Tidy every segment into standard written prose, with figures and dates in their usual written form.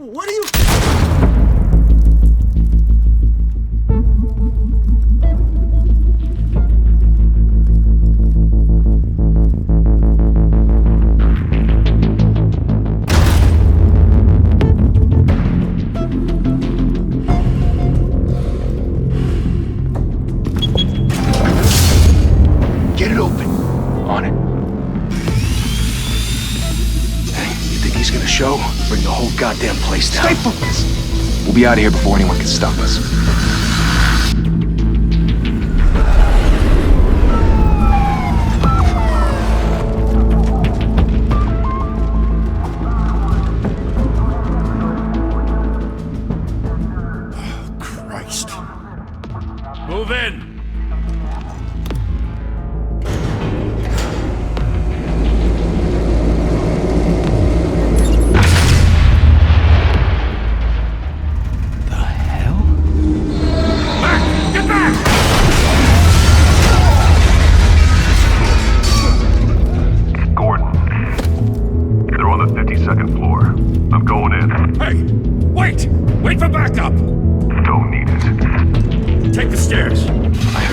What are you... Get it open. On it. Hey, you think he's gonna show? Bring the whole goddamn place down. Stay focused. We'll be out of here before anyone can stop us. Christ. Move in!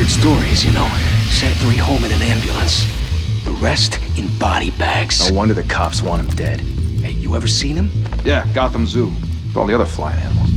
Stories, you know. Sent 3 home in an ambulance. The rest in body bags. No wonder the cops want him dead. Hey, you ever seen him? Yeah, Gotham Zoo. With all the other flying animals.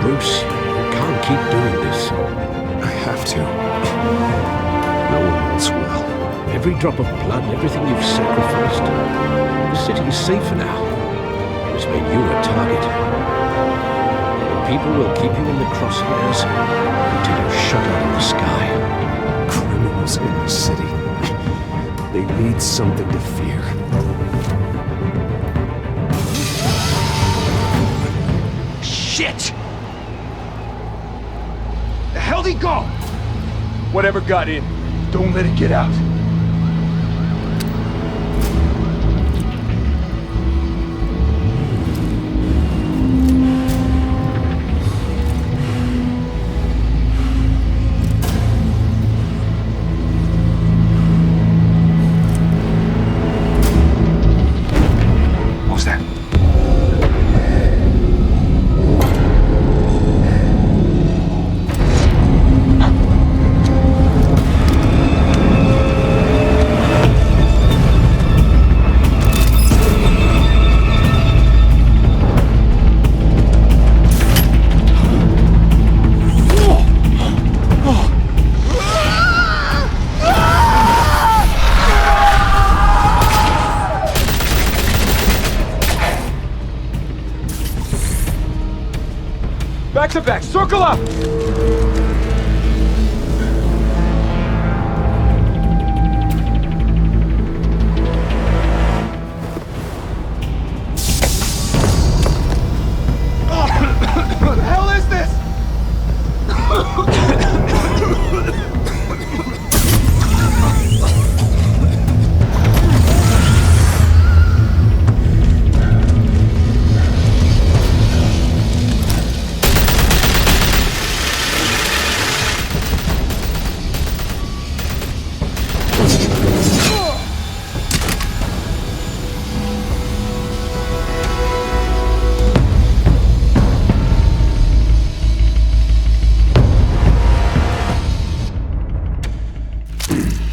Bruce, you can't keep doing this. I have to. No one else will. Every drop of blood, everything you've sacrificed. The city is safer now. It's made you a target. And people will keep you in the crosshairs until you're shot out of the sky. Criminals in the city. They need something to fear. Shit! The hell'd he go? Whatever got in, don't let it get out. What was that? Back to back, circle up! What the hell is this?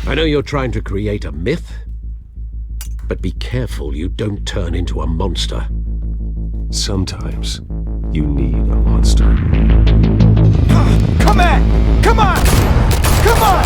I know you're trying to create a myth, but be careful you don't turn into a monster. Sometimes you need a monster. Come on! Come on! Come on!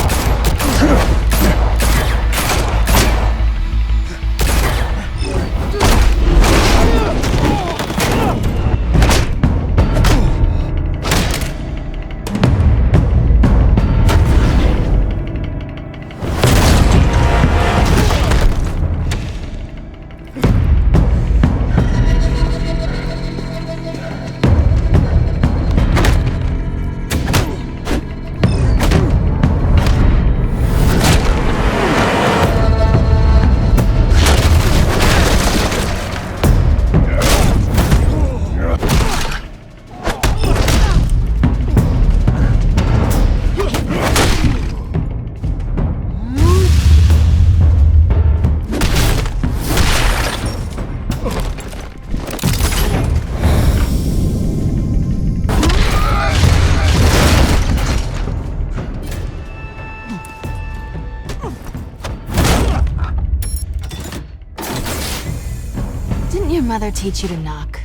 your mother teach you to knock?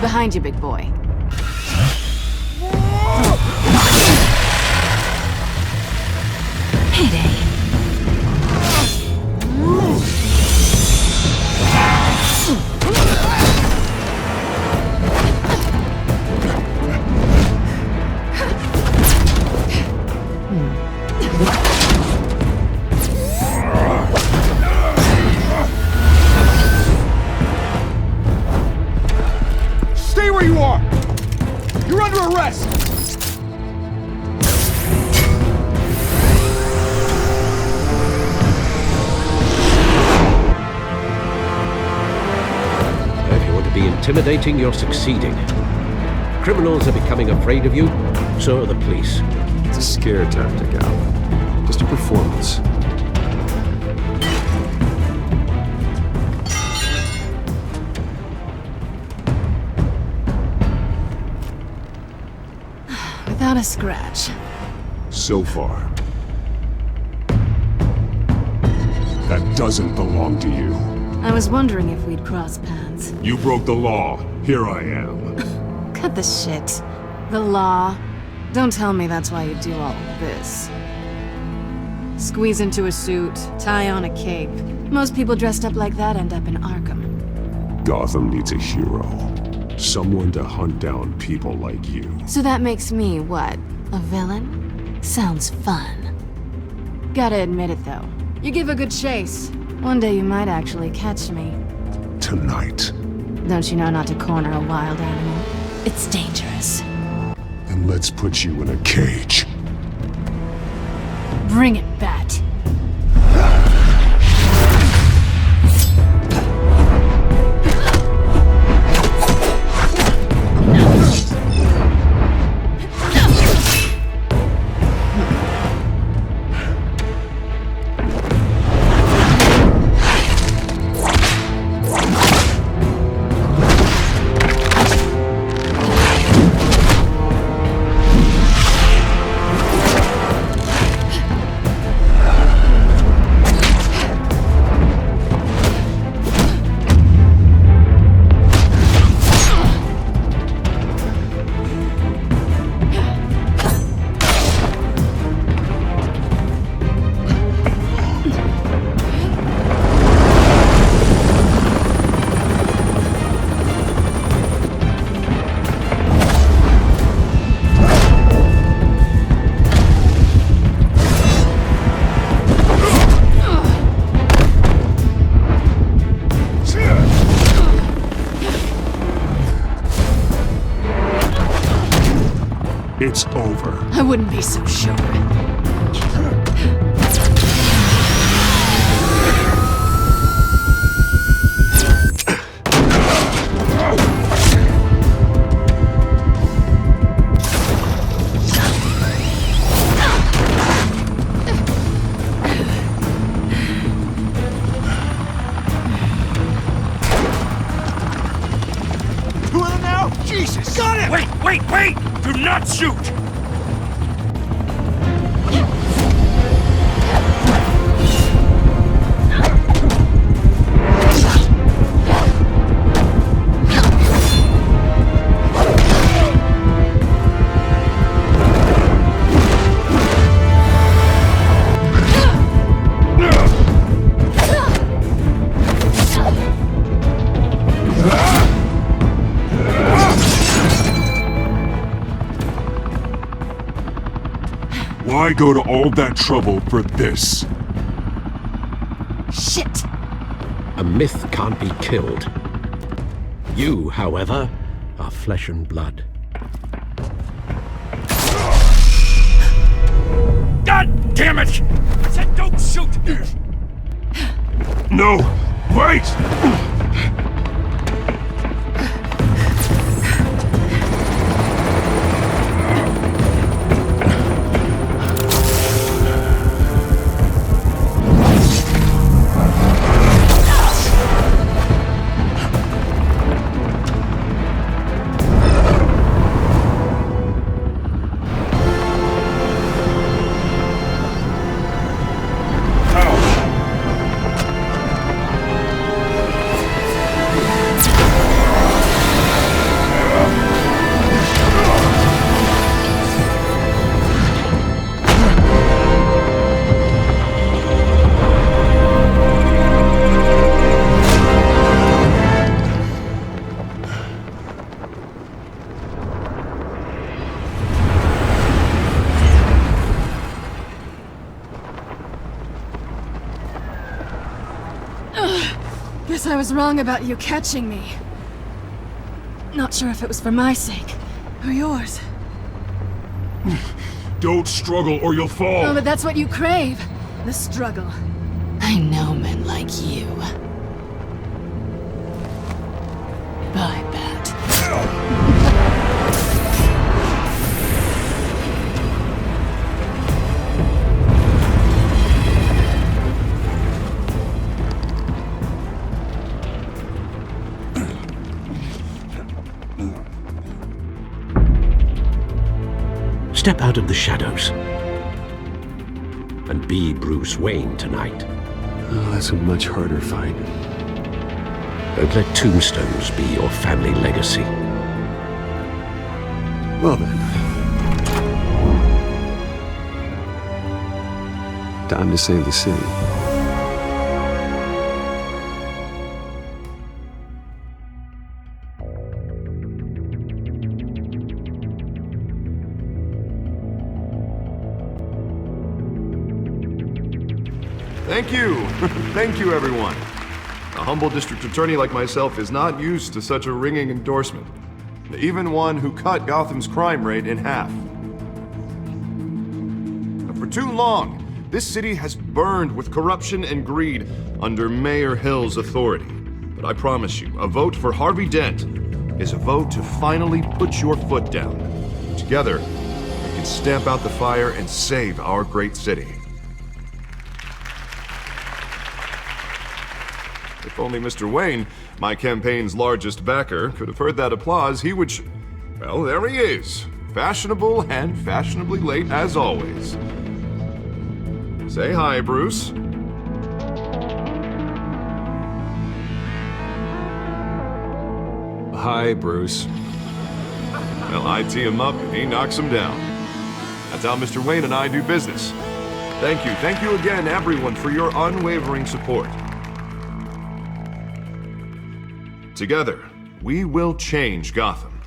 Behind you, big boy. Payday. Stay where you are! You're under arrest! If you want to be intimidating, you're succeeding. Criminals are becoming afraid of you, so are the police. It's a scare tactic, Al. Just a performance. Without a scratch. So far. That doesn't belong to you. I was wondering if we'd cross paths. You broke the law. Here I am. Cut the shit. The law. Don't tell me that's why you do all of this. Squeeze into a suit, tie on a cape. Most people dressed up like that end up in Arkham. Gotham needs a hero. Someone to hunt down people like you. So that makes me, what, a villain? Sounds fun. Gotta admit it, though. You give a good chase. One day you might actually catch me. Tonight. Don't you know not to corner a wild animal? It's dangerous. Then let's put you in a cage. Bring it, Bat. It's over. I wouldn't be so sure. Two of them now? Jesus! Got him! Wait! Do not shoot! Why go to all that trouble for this? Shit! A myth can't be killed. You, however, are flesh and blood. God damn it! I said don't shoot! No! Wait! Guess I was wrong about you catching me. Not sure if it was for my sake, or yours. Don't struggle or you'll fall. Oh, but that's what you crave. The struggle. I know men like you. Bye, Bat. Step out of the shadows and be Bruce Wayne tonight. Oh, that's a much harder fight. Don't let tombstones be your family legacy. Well then. Time to save the city. Thank you. Thank you, everyone. A humble district attorney like myself is not used to such a ringing endorsement. Even one who cut Gotham's crime rate in half. For too long, this city has burned with corruption and greed under Mayor Hill's authority. But I promise you, a vote for Harvey Dent is a vote to finally put your foot down. Together, we can stamp out the fire and save our great city. If only Mr. Wayne, my campaign's largest backer, could have heard that applause, he would well, there he is. Fashionable and fashionably late as always. Say hi, Bruce. Hi, Bruce. Well, I tee him up and he knocks him down. That's how Mr. Wayne and I do business. Thank you again, everyone, for your unwavering support. Together, we will change Gotham.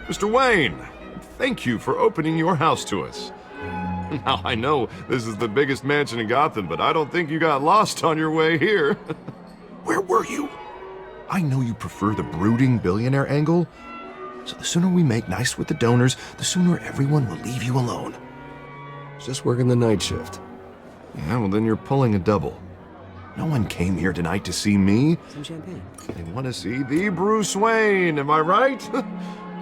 Mr. Wayne, thank you for opening your house to us. Now, I know this is the biggest mansion in Gotham, but I don't think you got lost on your way here. Where were you? I know you prefer the brooding billionaire angle, so the sooner we make nice with the donors, the sooner everyone will leave you alone. Just working the night shift. Yeah, well then you're pulling a double. No one came here tonight to see me. Some champagne. They want to see the Bruce Wayne, am I right?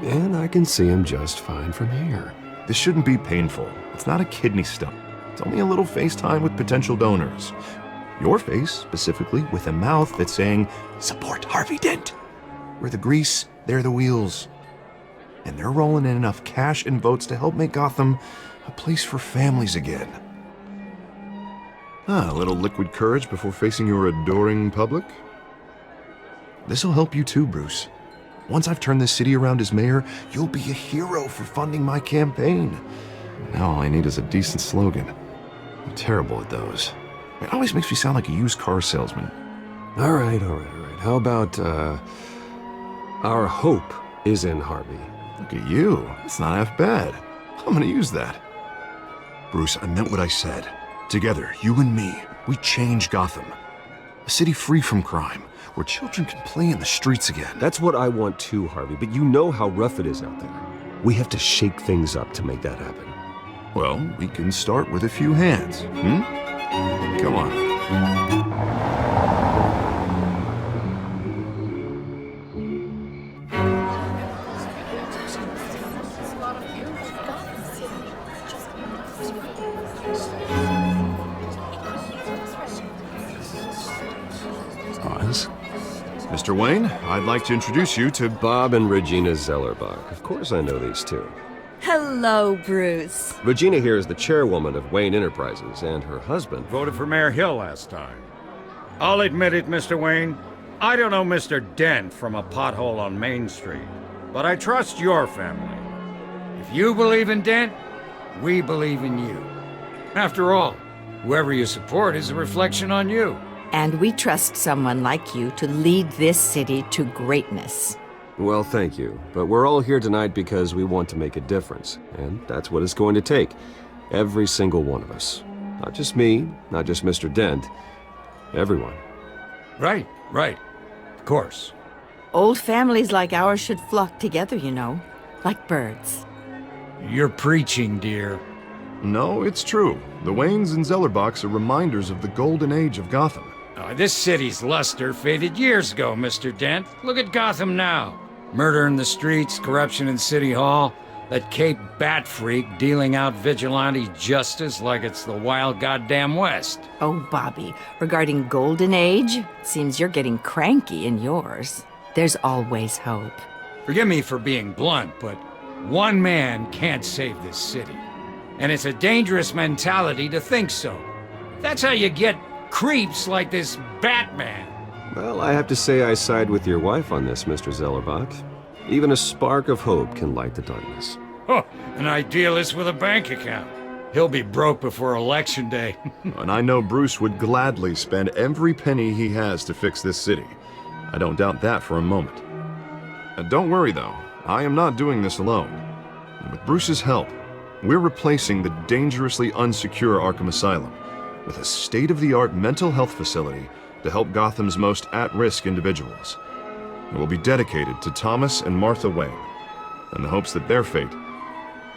And I can see him just fine from here. This shouldn't be painful. It's not a kidney stone. It's only a little FaceTime with potential donors. Your face, specifically, with a mouth that's saying, support Harvey Dent. We're the grease, they're the wheels. And they're rolling in enough cash and votes to help make Gotham a place for families again. A little liquid courage before facing your adoring public. This'll help you too, Bruce. Once I've turned this city around as mayor, you'll be a hero for funding my campaign. Now all I need is a decent slogan. I'm terrible at those. It always makes me sound like a used car salesman. All right. How about, our hope is in Harvey? Look at you. That's not half bad. I'm gonna use that. Bruce, I meant what I said. Together, you and me, we change Gotham. A city free from crime, where children can play in the streets again. That's what I want too, Harvey, but you know how rough it is out there. We have to shake things up to make that happen. Well, we can start with a few hands, Come on. Mr. Wayne, I'd like to introduce you to Bob and Regina Zellerbach. Of course I know these two. Hello, Bruce. Regina here is the chairwoman of Wayne Enterprises, and her husband... Voted for Mayor Hill last time. I'll admit it, Mr. Wayne. I don't know Mr. Dent from a pothole on Main Street, but I trust your family. If you believe in Dent, we believe in you. After all, whoever you support is a reflection on you. And we trust someone like you to lead this city to greatness. Well, thank you. But we're all here tonight because we want to make a difference, and that's what it's going to take. Every single one of us. Not just me, not just Mr. Dent. Everyone. Right. Of course. Old families like ours should flock together, you know, like birds. You're preaching, dear. No, it's true. The Waynes and Zellerbachs are reminders of the golden age of Gotham. This city's luster faded years ago, Mr. Dent. Look at Gotham now. Murder in the streets, corruption in City Hall, that Cape Bat freak dealing out vigilante justice like it's the wild goddamn West. Oh, Bobby, regarding Golden Age, seems you're getting cranky in yours. There's always hope. Forgive me for being blunt, but one man can't save this city. And it's a dangerous mentality to think so. That's how you get creeps like this Batman. Well, I have to say I side with your wife on this, Mr. Zellerbach. Even a spark of hope can light the darkness. Oh, an idealist with a bank account. He'll be broke before Election Day. And I know Bruce would gladly spend every penny he has to fix this city. I don't doubt that for a moment. Don't worry, though. I am not doing this alone. And with Bruce's help, we're replacing the dangerously unsecure Arkham Asylum with a state-of-the-art mental health facility to help Gotham's most at-risk individuals. It will be dedicated to Thomas and Martha Wayne, in the hopes that their fate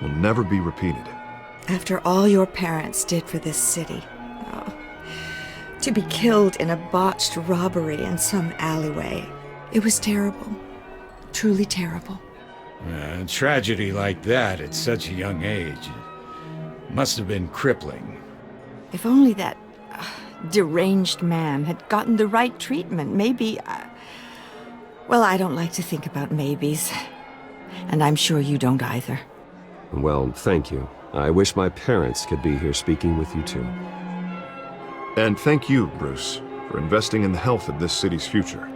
will never be repeated. After all your parents did for this city, to be killed in a botched robbery in some alleyway, it was terrible. Truly terrible. A tragedy like that at such a young age must have been crippling. If only that deranged man had gotten the right treatment, maybe... Well, I don't like to think about maybes. And I'm sure you don't either. Well, thank you. I wish my parents could be here speaking with you too. And thank you, Bruce, for investing in the health of this city's future.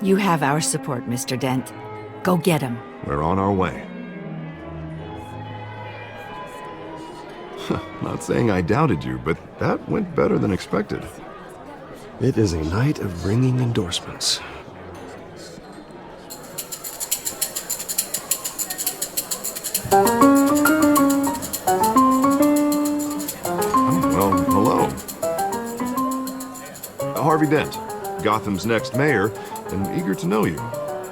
You have our support, Mr. Dent. Go get him. We're on our way. Not saying I doubted you, but that went better than expected. It is a night of ringing endorsements. Well, hello. Harvey Dent, Gotham's next mayor, and eager to know you.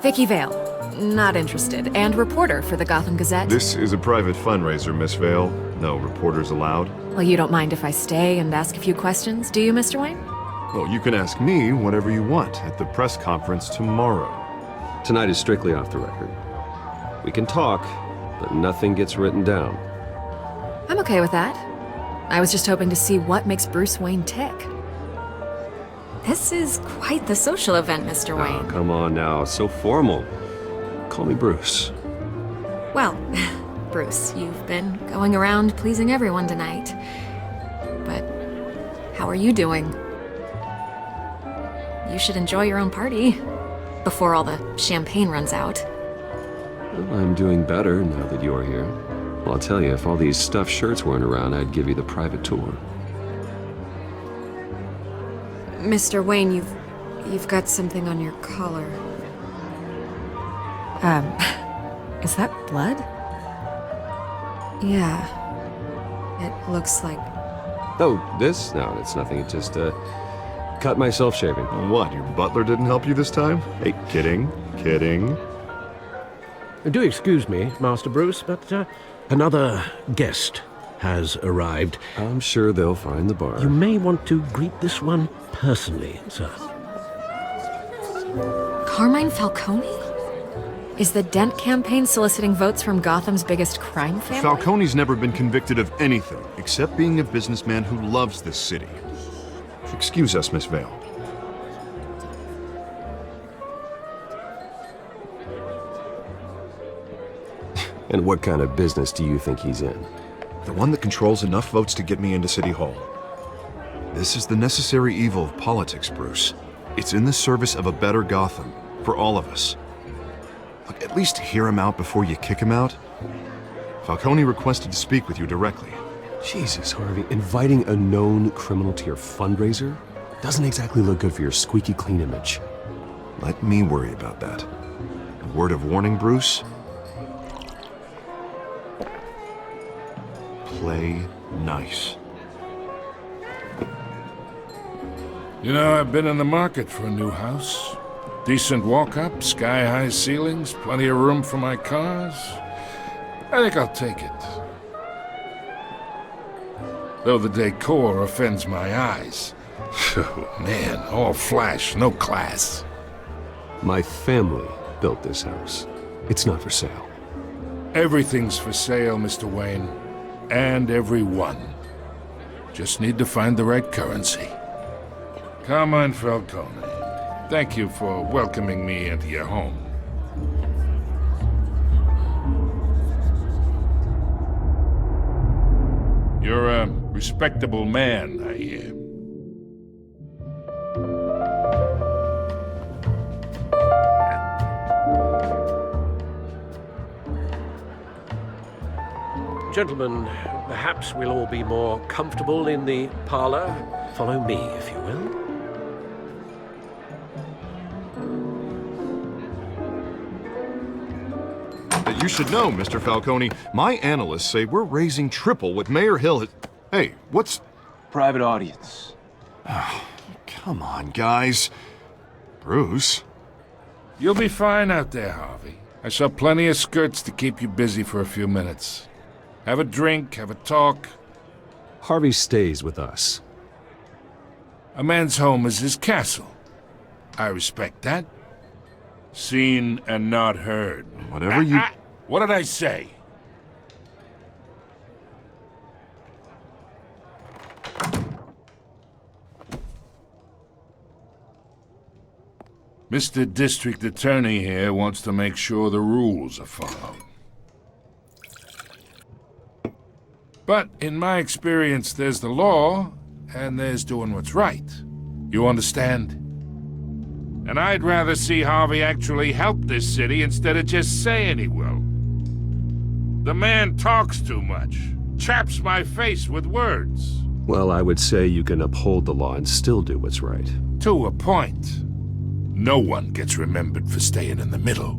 Vicky Vale. Not interested. And reporter for the Gotham Gazette. This is a private fundraiser, Miss Vale. No reporters allowed. Well, you don't mind if I stay and ask a few questions, do you, Mr. Wayne? Well, you can ask me whatever you want at the press conference tomorrow. Tonight is strictly off the record. We can talk, but nothing gets written down. I'm okay with that. I was just hoping to see what makes Bruce Wayne tick. This is quite the social event, Mr. Wayne. Oh, come on now, so formal. Call me Bruce. Well, Bruce, you've been going around pleasing everyone tonight. But how are you doing? You should enjoy your own party before all the champagne runs out. Well, I'm doing better now that you're here. Well, I'll tell you, if all these stuffed shirts weren't around, I'd give you the private tour. Mr. Wayne, you've got something on your collar. Is that blood? Yeah. It looks like... Oh, this? No, it's nothing. It just, cut myself shaving. What, your butler didn't help you this time? Hey, kidding. Do excuse me, Master Bruce, but another guest has arrived. I'm sure they'll find the bar. You may want to greet this one personally, sir. Carmine Falcone? Is the Dent campaign soliciting votes from Gotham's biggest crime family? Falcone's never been convicted of anything, except being a businessman who loves this city. Excuse us, Miss Vale. And what kind of business do you think he's in? The one that controls enough votes to get me into City Hall. This is the necessary evil of politics, Bruce. It's in the service of a better Gotham, for all of us. Look, at least hear him out before you kick him out. Falcone requested to speak with you directly. Jesus, Harvey, inviting a known criminal to your fundraiser doesn't exactly look good for your squeaky clean image. Let me worry about that. A word of warning, Bruce? play nice. You know, I've been in the market for a new house. Decent walk-up, sky-high ceilings, plenty of room for my cars. I think I'll take it. Though the decor offends my eyes. Oh, man, all flash, no class. My family built this house. It's not for sale. Everything's for sale, Mr. Wayne. And everyone. Just need to find the right currency. Come on, Falcone. Thank you for welcoming me into your home. You're a respectable man, I hear. Gentlemen, perhaps we'll all be more comfortable in the parlor. Follow me, if you will. You should know, Mr. Falcone, my analysts say we're raising triple what Mayor Hill has... Hey, what's... Private audience. Oh, come on, guys. Bruce? You'll be fine out there, Harvey. I saw plenty of skirts to keep you busy for a few minutes. Have a drink, have a talk. Harvey stays with us. A man's home is his castle. I respect that. Seen and not heard. Whatever you... What did I say? Mr. District Attorney here wants to make sure the rules are followed. But in my experience, there's the law, and there's doing what's right. You understand? And I'd rather see Harvey actually help this city instead of just saying he will. The man talks too much, chaps my face with words. Well, I would say you can uphold the law and still do what's right. To a point. No one gets remembered for staying in the middle.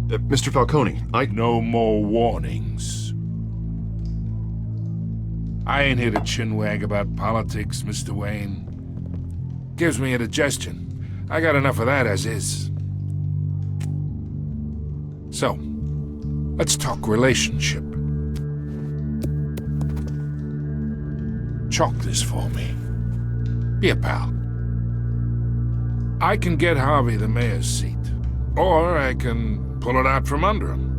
Mr. Falcone, No more warnings. I ain't here to chinwag about politics, Mr. Wayne. Gives me indigestion. I got enough of that as is. So, let's talk relationship. Chalk this for me. Be a pal. I can get Harvey the mayor's seat, or I can pull it out from under him.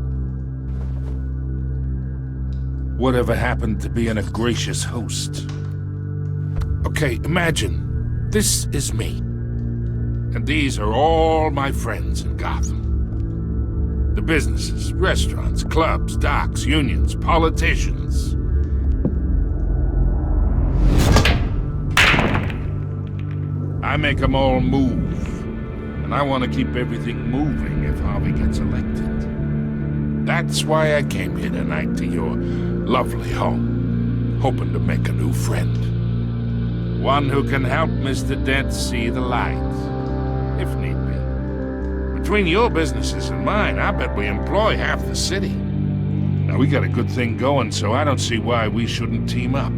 Whatever happened to being a gracious host? Okay, imagine, this is me. And these are all my friends in Gotham. The businesses, restaurants, clubs, docks, unions, politicians. I make them all move. And I want to keep everything moving if Harvey gets elected. That's why I came here tonight to your lovely home, hoping to make a new friend. One who can help Mr. Dent see the light, if need be. Between your businesses and mine, I bet we employ half the city. Now, we got a good thing going, so I don't see why we shouldn't team up.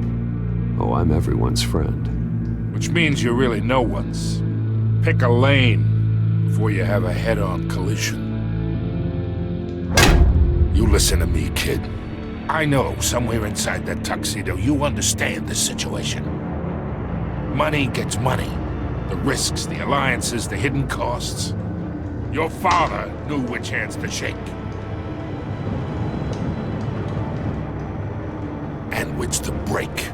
Oh, I'm everyone's friend. Which means you're really no one's. Pick a lane before you have a head-on collision. You listen to me, kid. I know somewhere inside that tuxedo you understand this situation. Money gets money. The risks, the alliances, the hidden costs. Your father knew which hands to shake. And which to break.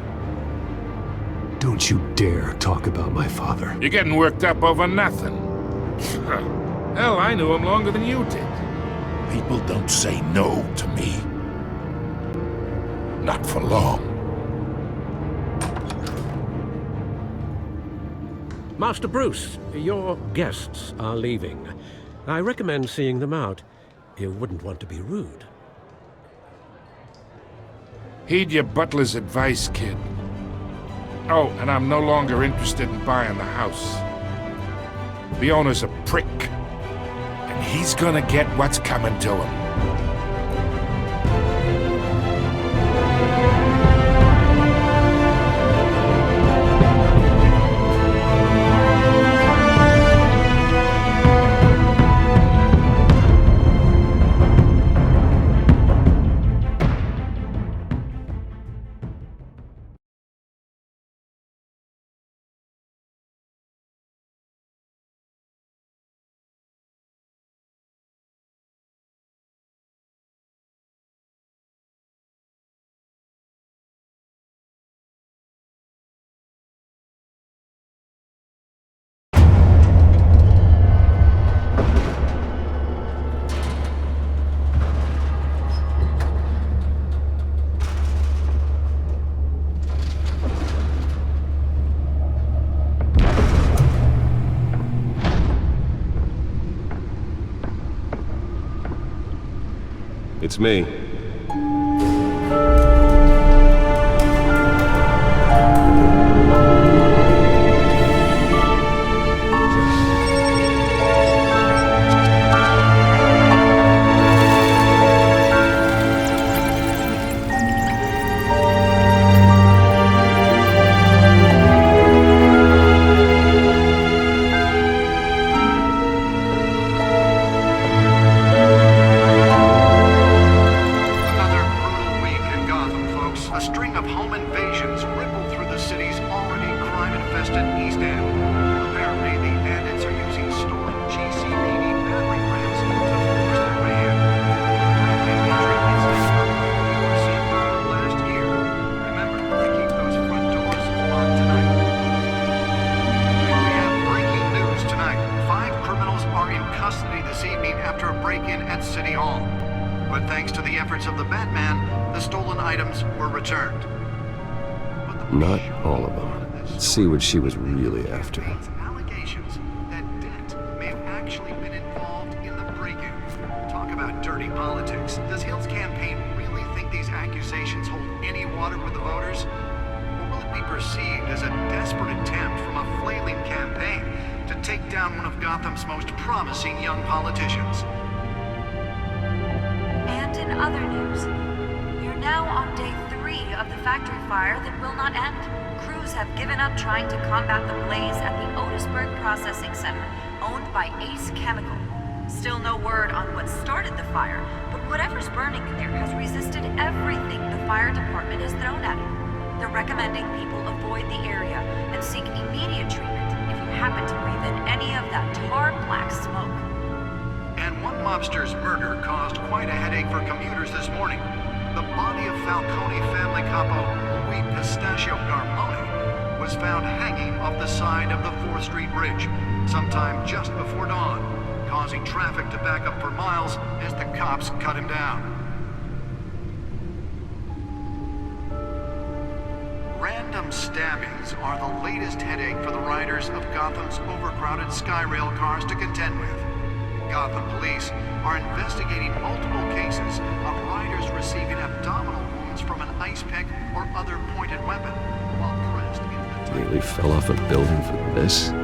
Don't you dare talk about my father. You're getting worked up over nothing. Hell, I knew him longer than you did. People don't say no to me. Not for long. Master Bruce, your guests are leaving. I recommend seeing them out. You wouldn't want to be rude. Heed your butler's advice, kid. Oh, and I'm no longer interested in buying the house. The owner's a prick. And he's gonna get what's coming to him. It's me. Not all of them. Let's see what she was really after. Allegations that Dent may have actually been involved in the break-in. Talk about dirty politics. Does Hill's campaign really think these accusations hold any water with the voters? Or will it be perceived as a desperate attempt from a flailing campaign to take down one of Gotham's most promising young politicians? And in other news, we're now on day 3 of the factory fire that will not end. Crews have given up trying to combat the blaze at the Otisburg Processing Center, owned by Ace Chemical. Still no word on what started the fire, but whatever's burning in there has resisted everything the fire department has thrown at it. They're recommending people avoid the area and seek immediate treatment if you happen to breathe in any of that tar black smoke. And one mobster's murder caused quite a headache for commuters this morning. The body of Falcone family capo Louis Pistachio Garmone was found hanging off the side of the 4th Street Bridge sometime just before dawn, causing traffic to back up for miles as the cops cut him down. Random stabbings are the latest headache for the riders of Gotham's overcrowded Skyrail cars to contend with. Gotham police are investigating multiple cases of riders receiving abdominal wounds from an ice pick or other pointed weapon while pressed into the... Nearly fell off a building for this. In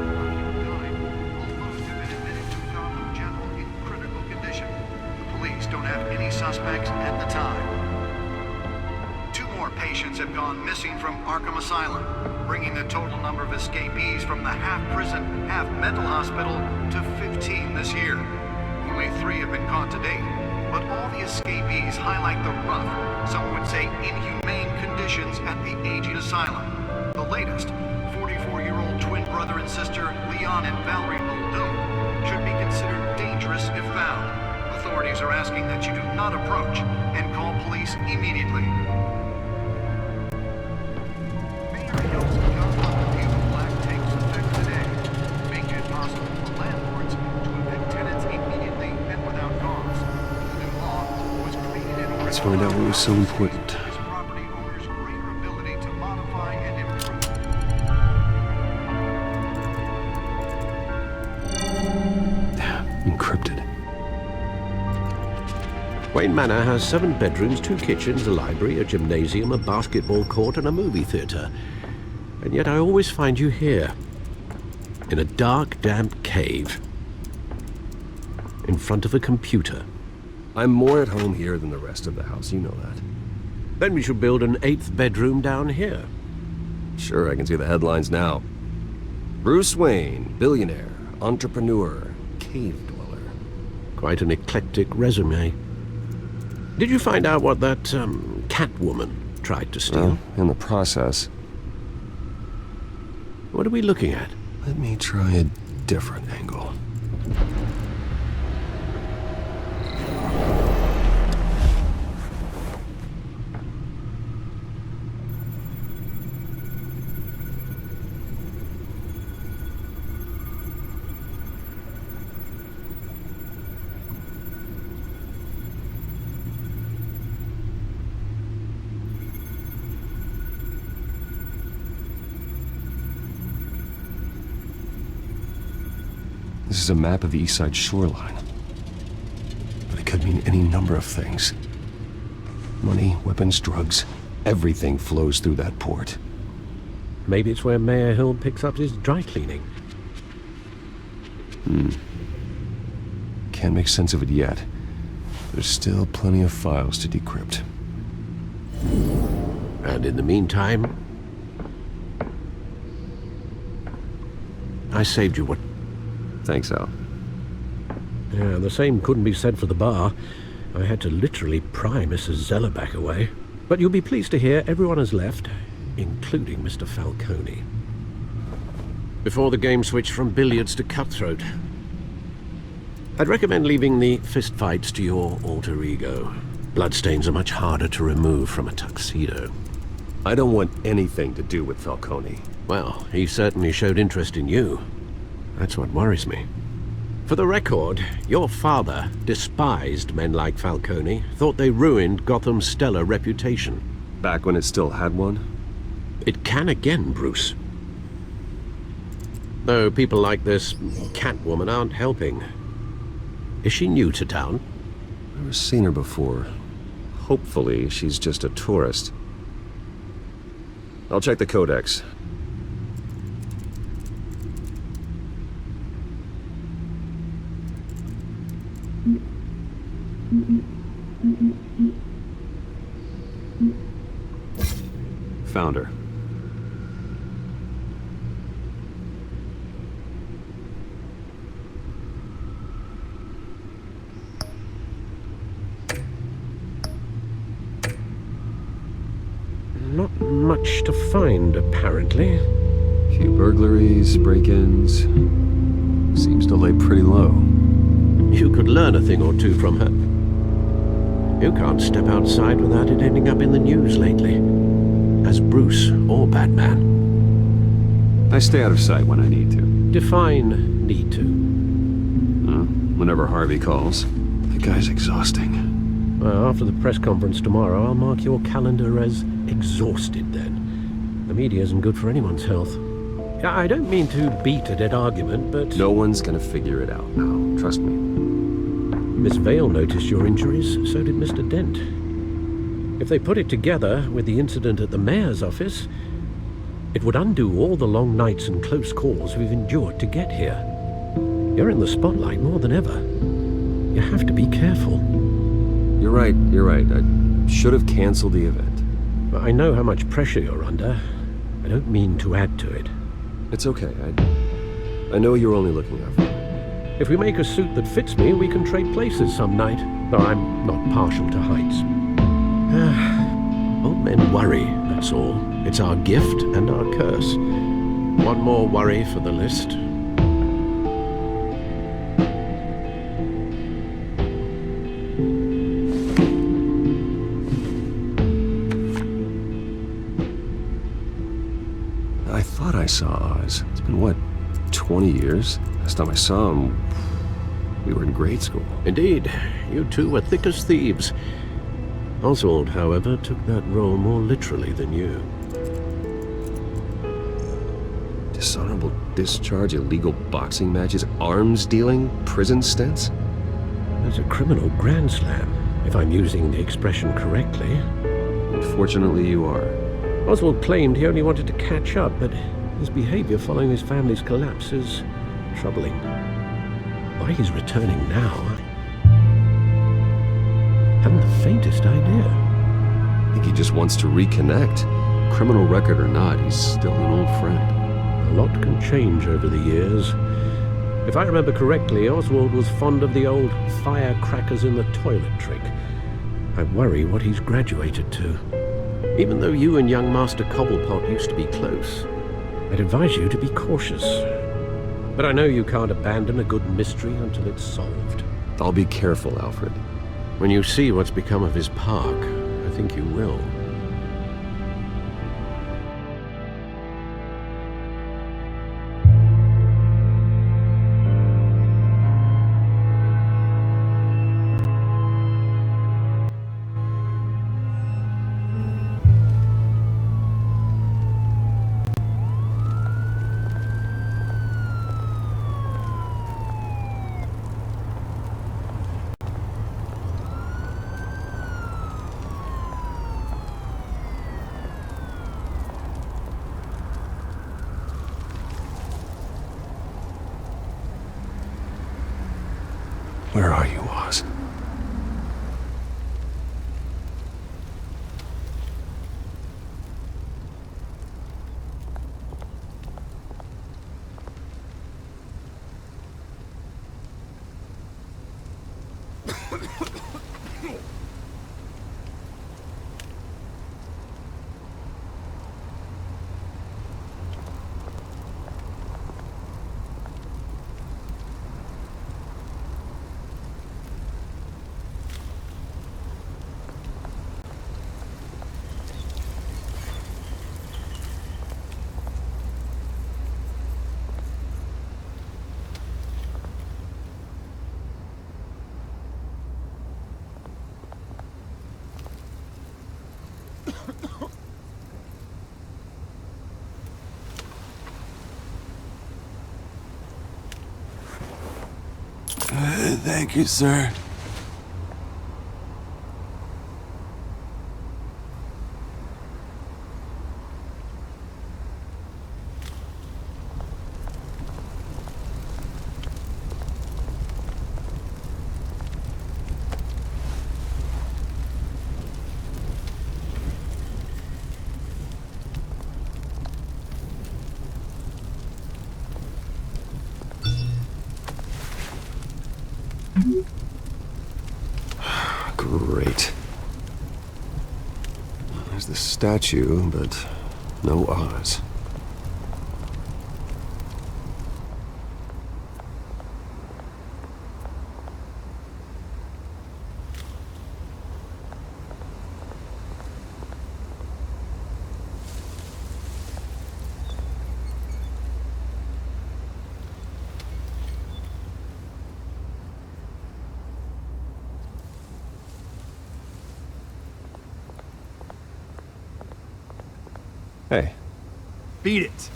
critical condition. The police don't have any suspects at the time. 2 more patients have gone missing from Arkham Asylum, bringing the total number of escapees from the half-prison, half-mental hospital to 15 this year. Only 3 have been caught to date, but all the escapees highlight the rough, some would say inhumane conditions at the aging asylum. The latest, 44-year-old twin brother and sister Leon and Valerie Muldoon, should be considered dangerous if found. Authorities are asking that you do not approach and call police immediately. Mayor Hill's Gotham Review of Black takes effect today, making it possible for landlords to evict tenants immediately and without cause. The new law was created in order Let's find out what was so important. to give property owners greater ability to modify and improve. Encrypted. Wayne Manor has 7 bedrooms, 2 kitchens, a library, a gymnasium, a basketball court, and a movie theater. And yet I always find you here, in a dark, damp cave, in front of a computer. I'm more at home here than the rest of the house, you know that. Then we should build an 8th bedroom down here. Sure, I can see the headlines now. Bruce Wayne, billionaire, entrepreneur, cave dweller. Quite an eclectic resume. Did you find out what that, Catwoman tried to steal? Well, in the process. What are we looking at? Let me try a different angle. This is a map of the East Side shoreline. But it could mean any number of things. Money, weapons, drugs. Everything flows through that port. Maybe it's where Mayor Hill picks up his dry cleaning. Can't make sense of it yet. There's still plenty of files to decrypt. And in the meantime, I saved you what... Thanks, Al. Yeah, the same couldn't be said for the bar. I had to literally pry Mrs. Zeller back away. But you'll be pleased to hear everyone has left, including Mr. Falcone. Before the game switched from billiards to cutthroat. I'd recommend leaving the fistfights to your alter ego. Bloodstains are much harder to remove from a tuxedo. I don't want anything to do with Falcone. Well, he certainly showed interest in you. That's what worries me. For the record, your father despised men like Falcone, thought they ruined Gotham's stellar reputation. Back when it still had one? It can again, Bruce. Though people like this Catwoman aren't helping. Is she new to town? I've never seen her before. Hopefully, she's just a tourist. I'll check the codex. Found her. Not much to find, apparently. Few burglaries, break-ins. Seems to lay pretty low. You could learn a thing or two from her. You can't step outside without it ending up in the news lately. As Bruce or Batman. I stay out of sight when I need to. Define need to. Whenever Harvey calls. The guy's exhausting. Well, after the press conference tomorrow, I'll mark your calendar as exhausted then. The media isn't good for anyone's health. I don't mean to beat a dead argument, but... No one's gonna figure it out now. Trust me. Miss Vale noticed your injuries, so did Mr. Dent. If they put it together with the incident at the mayor's office, it would undo all the long nights and close calls we've endured to get here. You're in the spotlight more than ever. You have to be careful. You're right. I should have canceled the event. I know how much pressure you're under. I don't mean to add to it. It's okay. I know you're only looking out for me. If we make a suit that fits me, we can trade places some night. Though I'm not partial to heights. Old men worry, that's all. It's our gift and our curse. One more worry for the list. I thought I saw Oz. It's been, what, 20 years? Last time I saw him, we were in grade school. Indeed. You two were thick as thieves. Oswald, however, took that role more literally than you. Dishonorable discharge, illegal boxing matches, arms dealing, prison stints? There's a criminal grand slam, if I'm using the expression correctly. Unfortunately, you are. Oswald claimed he only wanted to catch up, but his behavior following his family's collapse is troubling. Why he's returning now, I haven't the faintest idea. I think he just wants to reconnect. Criminal record or not, he's still an old friend. A lot can change over the years. If I remember correctly, Oswald was fond of the old firecrackers in the toilet trick. I worry what he's graduated to. Even though you and young Master Cobblepot used to be close, I'd advise you to be cautious. But I know you can't abandon a good mystery until it's solved. I'll be careful, Alfred. When you see what's become of his park, I think you will. Thank you, sir. Great. There's the statue, but no Oz. Hey. Beat it.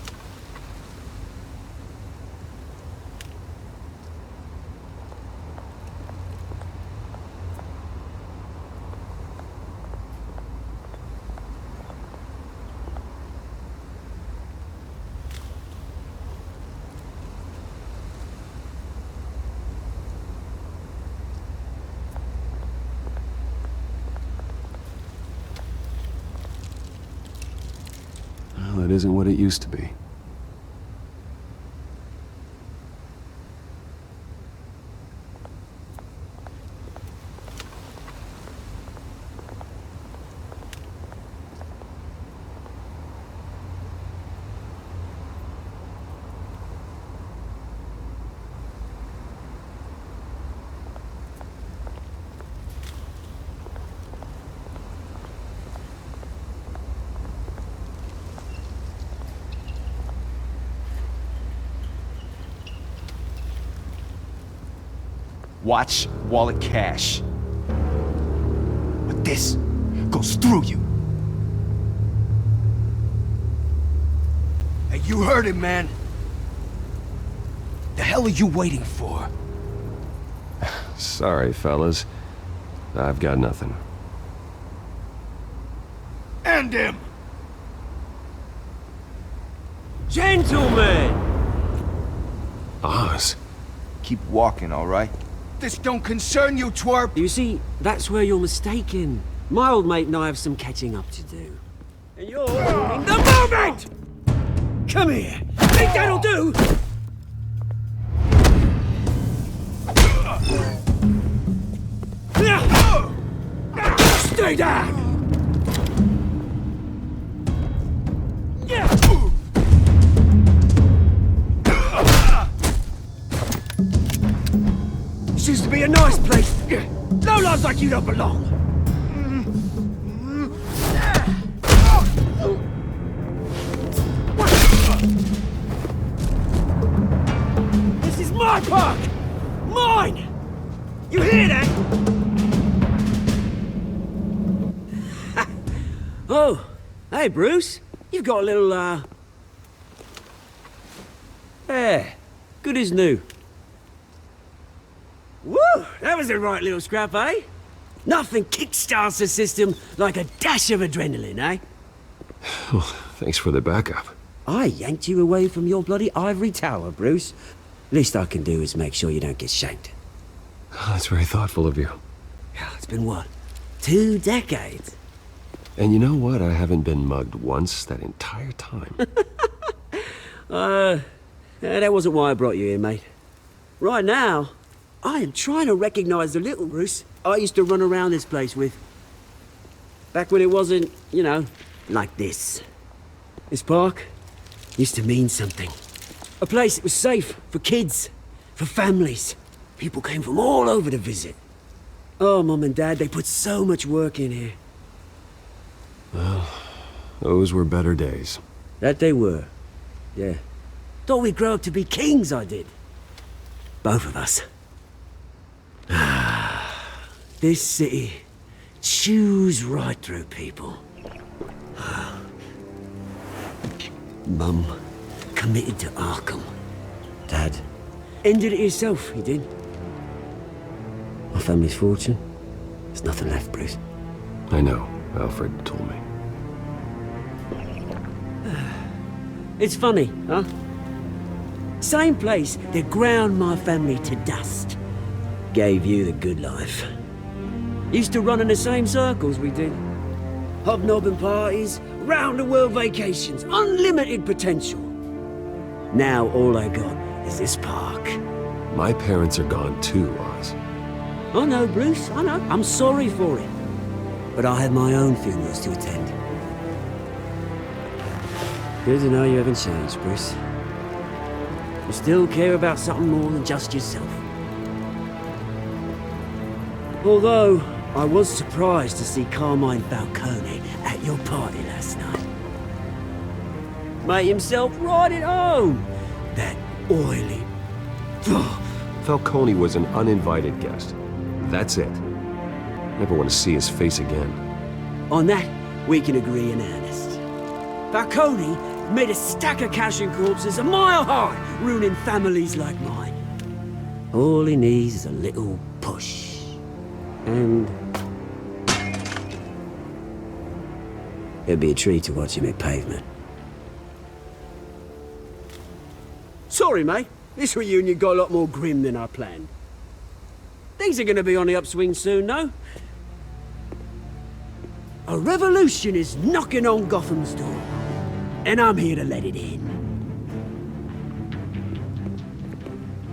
Well, it isn't what it used to be. Watch wallet cash. But this goes through you. Hey, you heard him, man. The hell are you waiting for? Sorry, fellas. I've got nothing. End him! Gentlemen! Oz. Keep walking, all right? This don't concern you, twerp! You see, that's where you're mistaken. My old mate and I have some catching up to do. And you're ruining the moment! Come here! Think that'll do? Stay down! Seems to be a nice place. No lives like you don't belong. This is my park! Mine! You hear that? Oh, hey Bruce. You've got a little, yeah, good as new. Woo! That was a right little scrap, eh? Nothing kickstarts the system like a dash of adrenaline, eh? Oh, thanks for the backup. I yanked you away from your bloody ivory tower, Bruce. Least I can do is make sure you don't get shanked. Oh, that's very thoughtful of you. Yeah, it's been what? 2 decades? And you know what? I haven't been mugged once that entire time. That wasn't why I brought you here, mate. Right now, I am trying to recognize the little Bruce I used to run around this place with. Back when it wasn't, you know, like this. This park used to mean something. A place that was safe for kids, for families. People came from all over to visit. Oh, Mum and Dad, they put so much work in here. Well, those were better days. That they were. Yeah. Thought we'd grow up to be kings, I did. Both of us. This city chews right through people. Mum committed to Arkham. Dad ended it himself, he did. My family's fortune. There's nothing left, Bruce. I know. Alfred told me. It's funny, huh? Same place that ground my family to dust. Gave you the good life. Used to run in the same circles we did. Hobnobbing parties, round-the-world vacations, unlimited potential. Now all I got is this park. My parents are gone too, Oz. I know, Bruce, I know. I'm sorry for it. But I have my own funerals to attend. Good to know you haven't changed, Bruce. You still care about something more than just yourself. Although, I was surprised to see Carmine Falcone at your party last night. Made himself right at home. That oily... Falcone was an uninvited guest. That's it. Never want to see his face again. On that, we can agree in earnest. Falcone made a stack of cash and corpses a mile high, ruining families like mine. All he needs is a little push. And... it'd be a treat to watch him hit pavement. Sorry, mate. This reunion got a lot more grim than I planned. Things are gonna be on the upswing soon, no? A revolution is knocking on Gotham's door. And I'm here to let it in.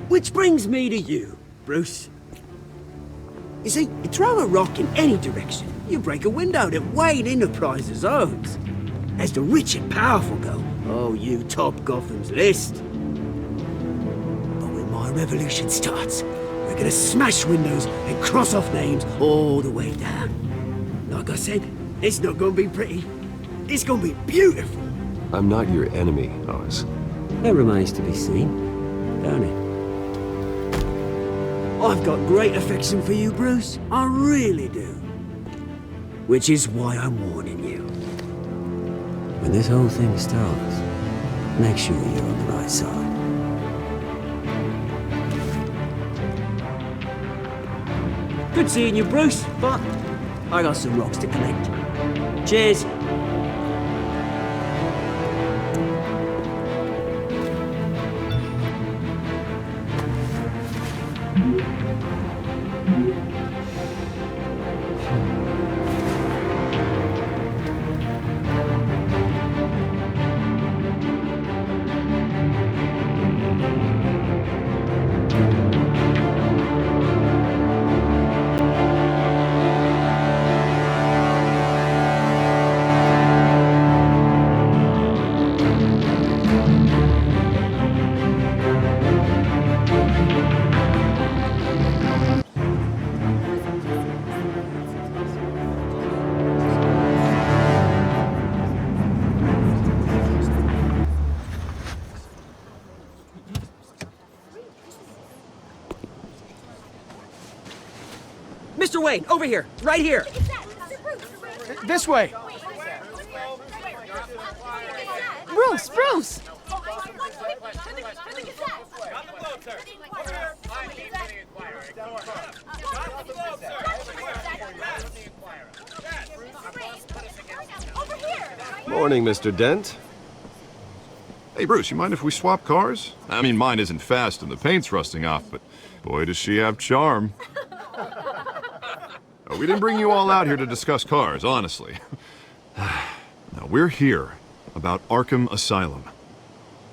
Which brings me to you, Bruce. You see, you throw a rock in any direction, you break a window that Wayne Enterprises owns. As the rich and powerful go, oh, you top Gotham's list. But when my revolution starts, we're gonna smash windows and cross off names all the way down. Like I said, it's not gonna be pretty. It's gonna be beautiful. I'm not your enemy, Oz. That remains to be seen, don't it? I've got great affection for you, Bruce. I really do. Which is why I'm warning you. When this whole thing starts, make sure you're on the right side. Good seeing you, Bruce, but I got some rocks to collect. Cheers. Mr. Wayne, over here, right here. This way. Bruce, Bruce! Morning, Mr. Dent. Hey, Bruce, you mind if we swap cars? I mean, mine isn't fast and the paint's rusting off, but boy, does she have charm. We didn't bring you all out here to discuss cars, honestly. Now, we're here about Arkham Asylum.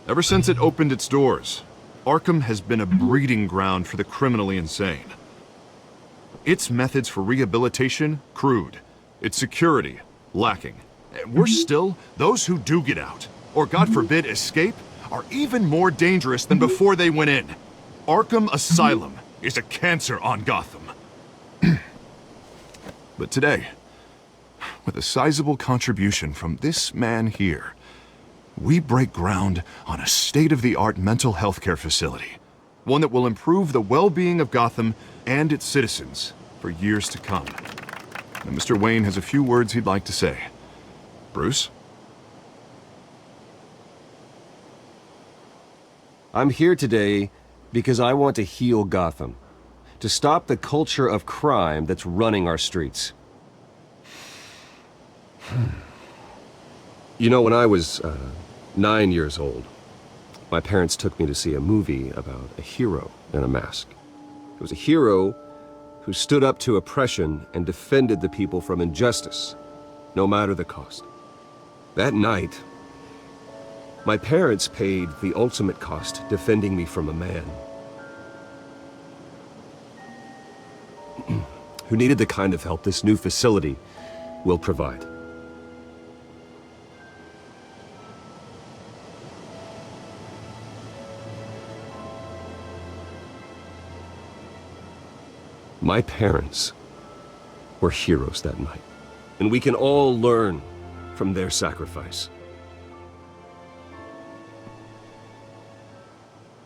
Ever since it opened its doors, Arkham has been a breeding ground for the criminally insane. Its methods for rehabilitation, crude. Its security, lacking. And worse still, those who do get out, or God forbid escape, are even more dangerous than before they went in. Arkham Asylum is a cancer on Gotham. But today, with a sizable contribution from this man here, we break ground on a state-of-the-art mental health care facility. One that will improve the well-being of Gotham and its citizens for years to come. And Mr. Wayne has a few words he'd like to say. Bruce? I'm here today because I want to heal Gotham. To stop the culture of crime that's running our streets. You know, when I was 9 years old, my parents took me to see a movie about a hero in a mask. It was a hero who stood up to oppression and defended the people from injustice, no matter the cost. That night, my parents paid the ultimate cost defending me from a man who needed the kind of help this new facility will provide. My parents were heroes that night, and we can all learn from their sacrifice.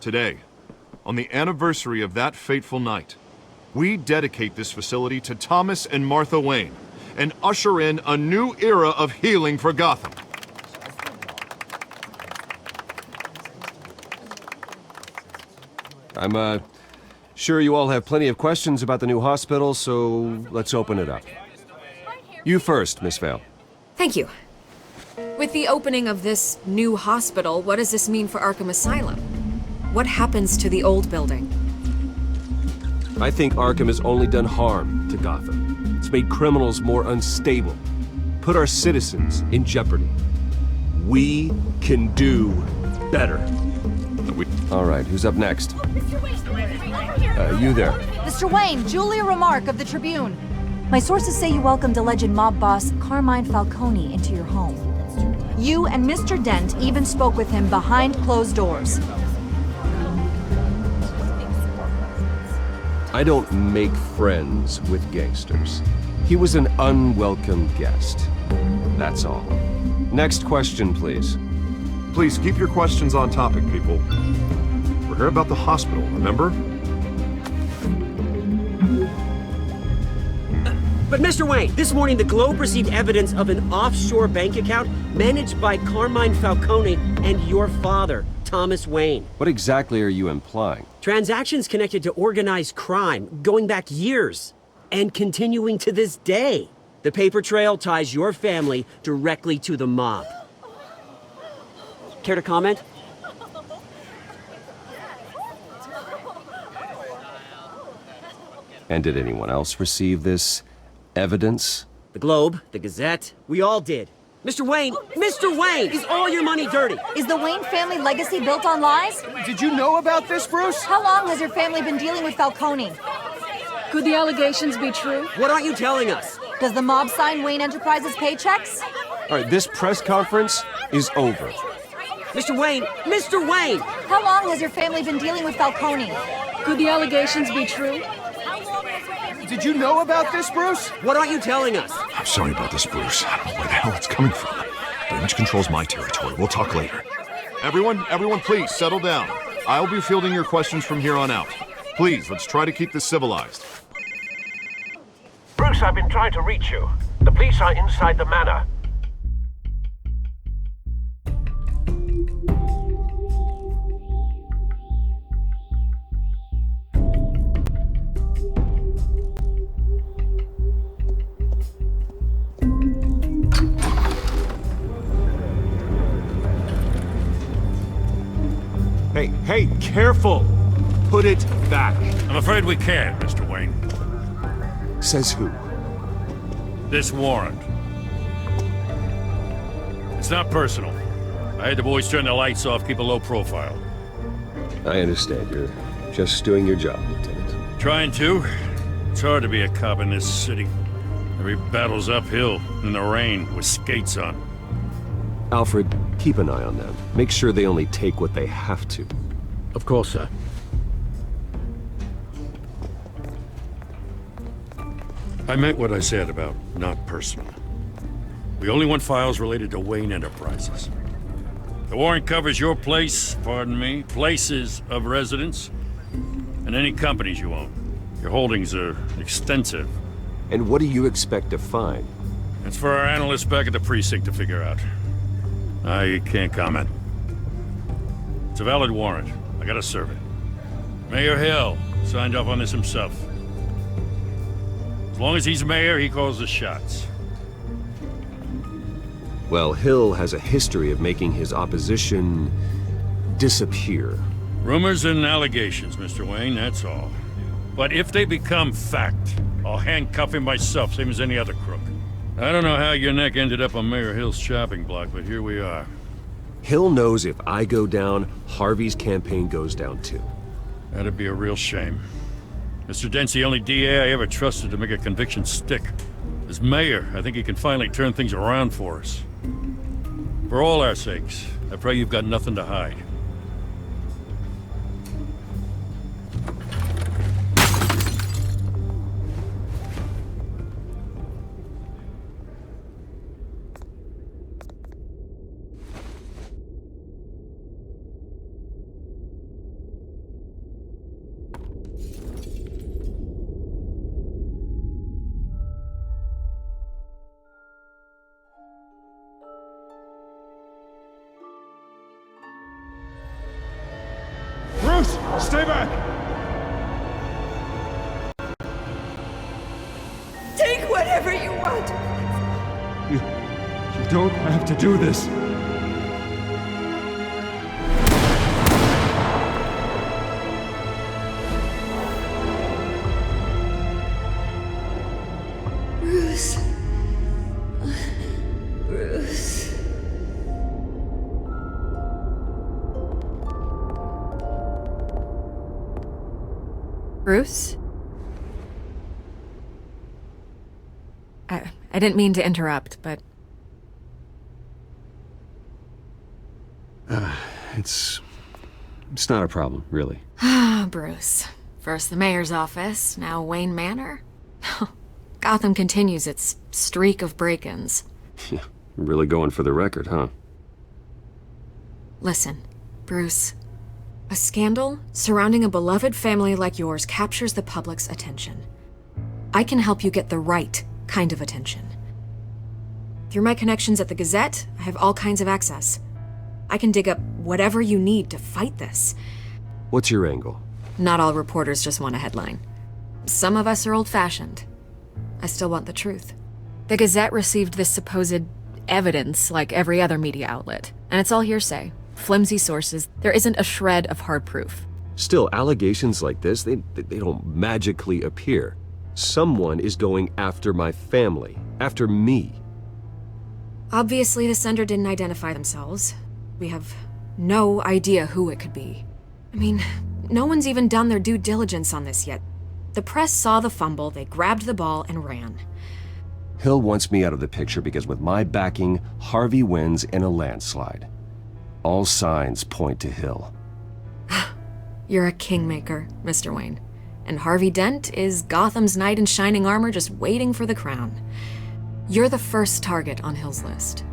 Today, on the anniversary of that fateful night, we dedicate this facility to Thomas and Martha Wayne and usher in a new era of healing for Gotham. I'm sure you all have plenty of questions about the new hospital, so let's open it up. You first, Miss Vale. Thank you. With the opening of this new hospital, what does this mean for Arkham Asylum? What happens to the old building? I think Arkham has only done harm to Gotham. It's made criminals more unstable, put our citizens in jeopardy. We can do better. All right, who's up next? You there. Mr. Wayne, Julia Remark of the Tribune. My sources say you welcomed alleged mob boss Carmine Falcone into your home. You and Mr. Dent even spoke with him behind closed doors. I don't make friends with gangsters. He was an unwelcome guest. That's all. Next question, please. Please keep your questions on topic, people. We're here about the hospital, remember? But Mr. Wayne, this morning the Globe received evidence of an offshore bank account managed by Carmine Falcone and your father, Thomas Wayne. What exactly are you implying? Transactions connected to organized crime going back years and continuing to this day. The paper trail ties your family directly to the mob. Care to comment? And did anyone else receive this evidence? The Globe, the Gazette, we all did. Mr. Wayne, is all your money dirty? Is the Wayne family legacy built on lies? Did you know about this, Bruce? How long has your family been dealing with Falcone? Could the allegations be true? What aren't you telling us? Does the mob sign Wayne Enterprises paychecks? All right, this press conference is over. Mr. Wayne! How long has your family been dealing with Falcone? Could the allegations be true? Did you know about this, Bruce? What aren't you telling us? I'm sorry about this, Bruce. I don't know where the hell it's coming from. Damage control's my territory. We'll talk later. Everyone, please, settle down. I'll be fielding your questions from here on out. Please, let's try to keep this civilized. Bruce, I've been trying to reach you. The police are inside the manor. Hey, careful! Put it back. I'm afraid we can't, Mr. Wayne. Says who? This warrant. It's not personal. I had the boys turn the lights off, keep a low profile. I understand. You're just doing your job, Lieutenant. Trying to. It's hard to be a cop in this city. Every battle's uphill, in the rain, with skates on. Alfred, keep an eye on them. Make sure they only take what they have to. Of course, sir. I meant what I said about not personal. We only want files related to Wayne Enterprises. The warrant covers your place, pardon me, places of residence, and any companies you own. Your holdings are extensive. And what do you expect to find? That's for our analysts back at the precinct to figure out. I can't comment. It's a valid warrant. I gotta serve it. Mayor Hill signed off on this himself. As long as he's mayor, he calls the shots. Well, Hill has a history of making his opposition disappear. Rumors and allegations, Mr. Wayne, that's all. But if they become fact, I'll handcuff him myself, same as any other crook. I don't know how your neck ended up on Mayor Hill's chopping block, but here we are. Hill knows if I go down, Harvey's campaign goes down too. That'd be a real shame. Mr. Dent's the only DA I ever trusted to make a conviction stick. As mayor, I think he can finally turn things around for us. For all our sakes, I pray you've got nothing to hide. Bruce, stay back! Take whatever you want. You don't have to do this. Bruce. Bruce. Bruce? I didn't mean to interrupt, but... It's not a problem, really. Ah, Bruce. First the mayor's office, now Wayne Manor. Gotham continues its streak of break-ins. Yeah, really going for the record, huh? Listen, Bruce. A scandal surrounding a beloved family like yours captures the public's attention. I can help you get the right kind of attention. Through my connections at the Gazette, I have all kinds of access. I can dig up whatever you need to fight this. What's your angle? Not all reporters just want a headline. Some of us are old-fashioned. I still want the truth. The Gazette received this supposed evidence like every other media outlet, and it's all hearsay. Flimsy sources. There isn't a shred of hard proof. Still, allegations like this, they don't magically appear. Someone is going after my family, after me. Obviously, the sender didn't identify themselves. We have no idea who it could be. I mean, no one's even done their due diligence on this yet. The press saw the fumble, they grabbed the ball and ran. Hill wants me out of the picture because with my backing, Harvey wins in a landslide. All signs point to Hill. You're a kingmaker, Mr. Wayne. And Harvey Dent is Gotham's knight in shining armor just waiting for the crown. You're the first target on Hill's list.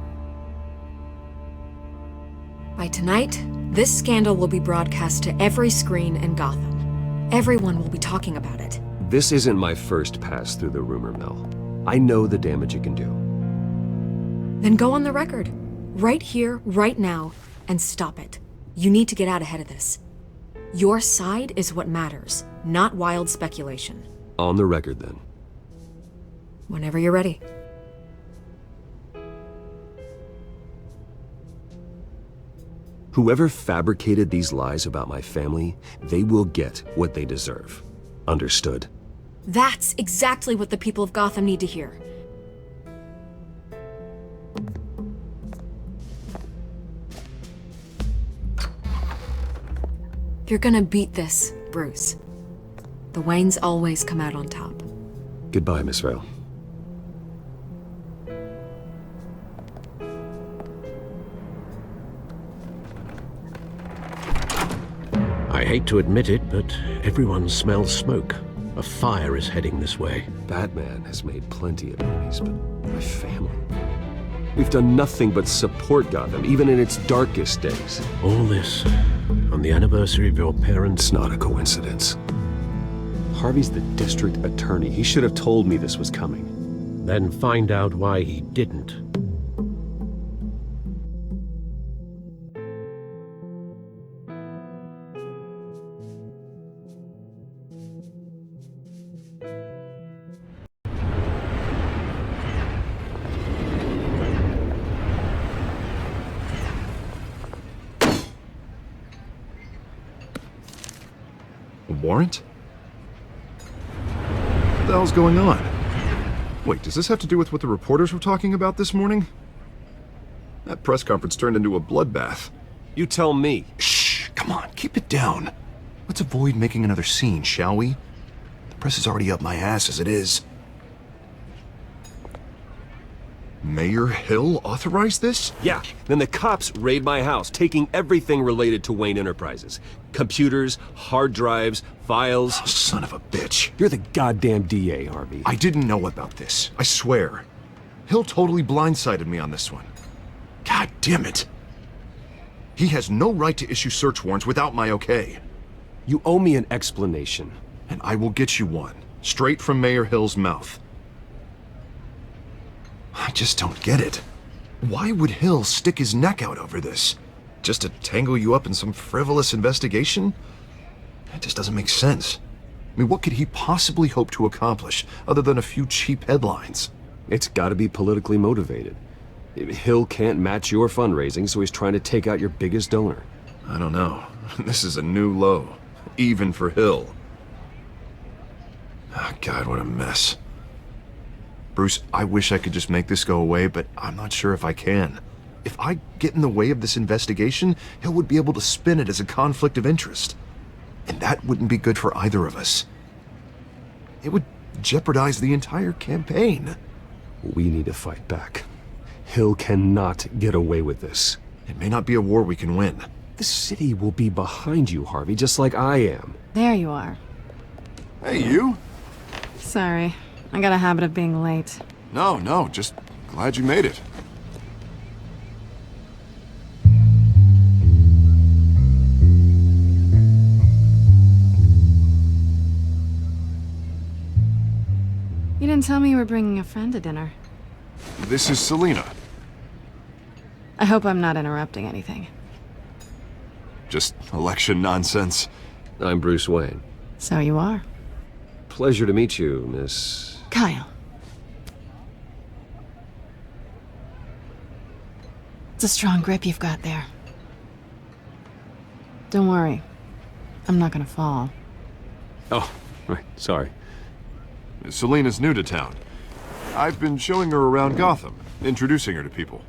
By tonight, this scandal will be broadcast to every screen in Gotham. Everyone will be talking about it. This isn't my first pass through the rumor mill. I know the damage it can do. Then go on the record. Right here, right now, and stop it. You need to get out ahead of this. Your side is what matters, not wild speculation. On the record, then. Whenever you're ready. Whoever fabricated these lies about my family, they will get what they deserve. Understood? That's exactly what the people of Gotham need to hear. You're gonna beat this, Bruce. The Waynes always come out on top. Goodbye, Miss Vale. I hate to admit it, but everyone smells smoke. A fire is heading this way. Batman has made plenty of enemies, but my family... We've done nothing but support Gotham, even in its darkest days. All this on the anniversary of your parents'... It's not a coincidence. Harvey's the district attorney. He should have told me this was coming. Then find out why he didn't. warrant? What the hell's going on? Wait, does this have to do with what the reporters were talking about this morning? That press conference turned into a bloodbath. You tell me. Shh, come on, keep it down. Let's avoid making another scene, shall we? The press is already up my ass as it is. Mayor Hill authorized this? Yeah. Then the cops raid my house, taking everything related to Wayne Enterprises. Computers, hard drives, files. Oh, son of a bitch. You're the goddamn DA, Harvey. I didn't know about this. I swear. Hill totally blindsided me on this one. God damn it. He has no right to issue search warrants without my okay. You owe me an explanation. And I will get you one. Straight from Mayor Hill's mouth. I just don't get it. Why would Hill stick his neck out over this? Just to tangle you up in some frivolous investigation? It just doesn't make sense. I mean, what could he possibly hope to accomplish other than a few cheap headlines? It's gotta be politically motivated. Hill can't match your fundraising, so he's trying to take out your biggest donor. I don't know. This is a new low. Even for Hill. Oh, God, what a mess. Bruce, I wish I could just make this go away, but I'm not sure if I can. If I get in the way of this investigation, Hill would be able to spin it as a conflict of interest. And that wouldn't be good for either of us. It would jeopardize the entire campaign. We need to fight back. Hill cannot get away with this. It may not be a war we can win. The city will be behind you, Harvey, just like I am. There you are. Hey, you? Sorry. I got a habit of being late. No, just glad you made it. You didn't tell me you were bringing a friend to dinner. This is Selena. I hope I'm not interrupting anything. Just election nonsense. I'm Bruce Wayne. So you are. Pleasure to meet you, Miss... Kyle. It's a strong grip you've got there. Don't worry. I'm not gonna fall. Oh, right, sorry. Selena's new to town. I've been showing her around Gotham, introducing her to people.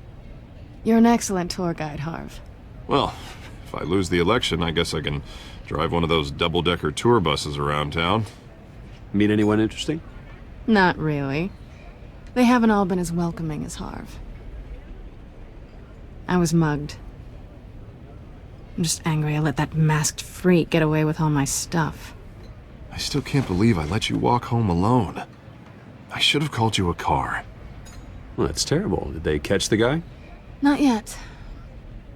You're an excellent tour guide, Harv. Well, if I lose the election, I guess I can drive one of those double-decker tour buses around town. Meet anyone interesting? Not really. They haven't all been as welcoming as Harv. I was mugged. I'm just angry I let that masked freak get away with all my stuff. I still can't believe I let you walk home alone. I should have called you a car. Well, that's terrible. Did they catch the guy? Not yet.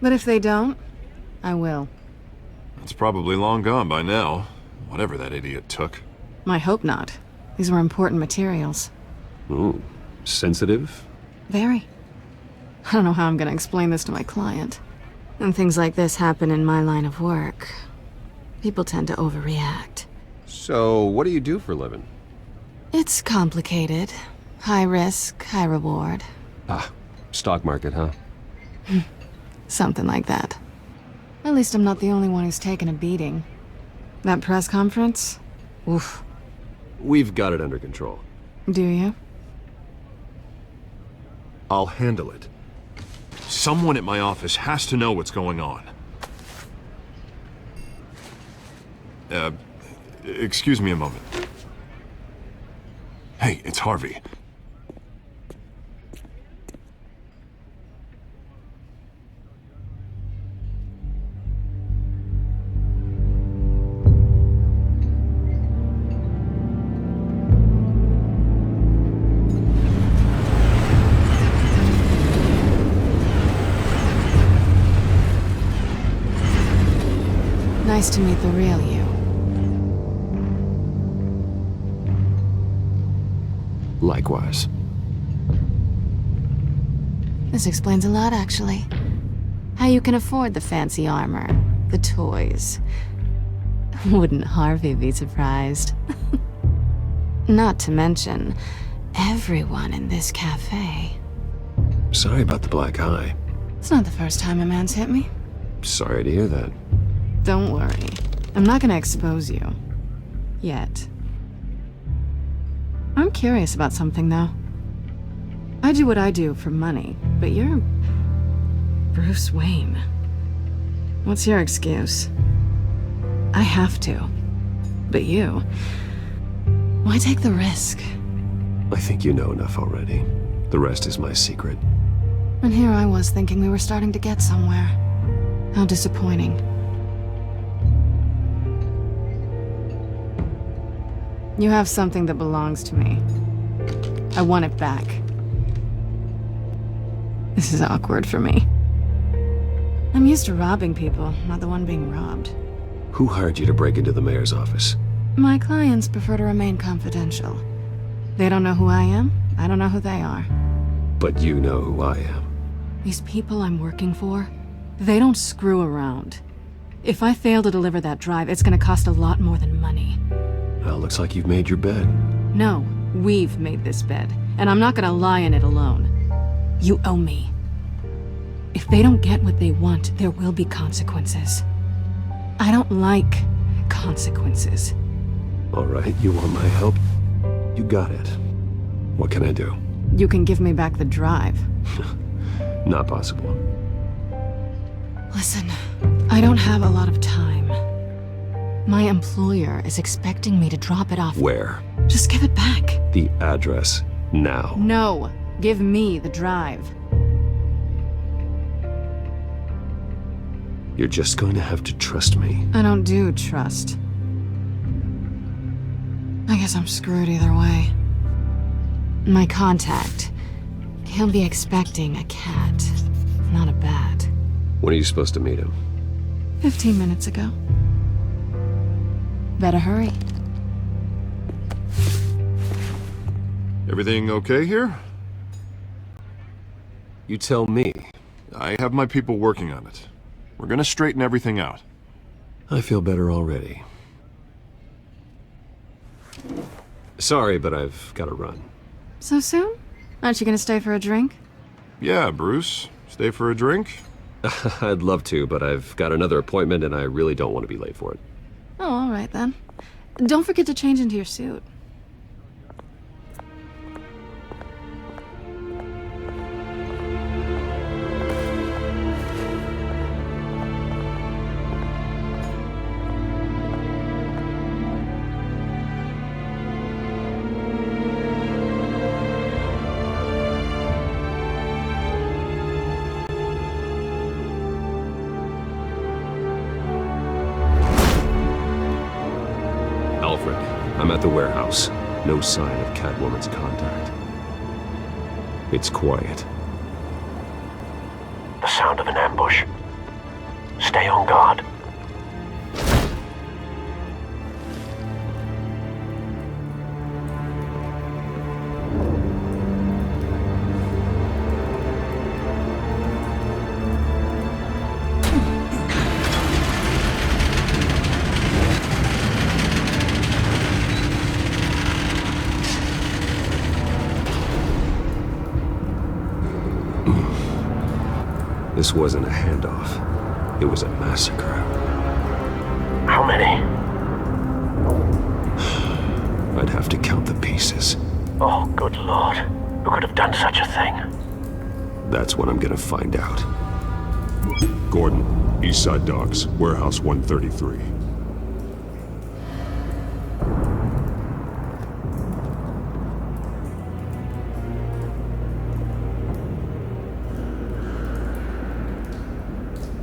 But if they don't, I will. It's probably long gone by now. Whatever that idiot took. I hope not. These were important materials. Ooh, sensitive? Very. I don't know how I'm gonna explain this to my client. And things like this happen in my line of work. People tend to overreact. So, what do you do for a living? It's complicated. High risk, high reward. Ah, stock market, huh? Something like that. At least I'm not the only one who's taken a beating. That press conference? Oof. We've got it under control. Do you? I'll handle it. Someone at my office has to know what's going on. Excuse me a moment. Hey, it's Harvey. Nice to meet the real you. Likewise. This explains a lot, actually. How you can afford the fancy armor, the toys. Wouldn't Harvey be surprised? Not to mention, everyone in this cafe. Sorry about the black eye. It's not the first time a man's hit me. Sorry to hear that. Don't worry. I'm not gonna expose you. Yet. I'm curious about something, though. I do what I do for money, but you're... Bruce Wayne. What's your excuse? I have to. But you... Why take the risk? I think you know enough already. The rest is my secret. And here I was thinking we were starting to get somewhere. How disappointing. You have something that belongs to me. I want it back. This is awkward for me. I'm used to robbing people, not the one being robbed. Who hired you to break into the mayor's office? My clients prefer to remain confidential. They don't know who I am, I don't know who they are. But you know who I am. These people I'm working for, they don't screw around. If I fail to deliver that drive, it's gonna cost a lot more than money. Well, looks like you've made your bed. No, we've made this bed, and I'm not gonna lie in it alone. You owe me. If they don't get what they want, there will be consequences. I don't like consequences. All right, you want my help? You got it. What can I do? You can give me back the drive. Not possible. Listen, I don't have a lot of time. My employer is expecting me to drop it off. Where? Just give it back. The address, now. No, give me the drive. You're just going to have to trust me. I don't do trust. I guess I'm screwed either way. My contact. He'll be expecting a cat, not a bat. When are you supposed to meet him? 15 minutes ago. Better hurry. Everything okay here? You tell me. I have my people working on it. We're gonna straighten everything out. I feel better already. Sorry, but I've got to run. So soon? Aren't you gonna stay for a drink? Yeah, Bruce. Stay for a drink? I'd love to, but I've got another appointment and I really don't want to be late for it. Oh, all right then. Don't forget to change into your suit. Alfred, I'm at the warehouse. No sign of Catwoman's contact. It's quiet. The sound of an ambush. Stay on guard. This wasn't a handoff. It was a massacre. How many? I'd have to count the pieces. Oh, good lord. Who could have done such a thing? That's what I'm gonna find out. Gordon, Eastside Docks, Warehouse 133.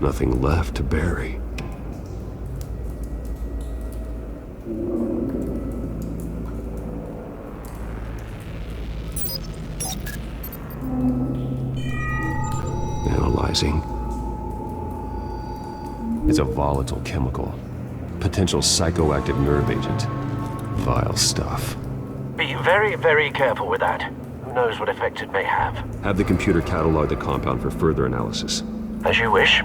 Nothing left to bury. Analyzing. It's a volatile chemical. Potential psychoactive nerve agent. Vile stuff. Be very, very careful with that. Who knows what effect it may have. Have the computer catalog the compound for further analysis. As you wish.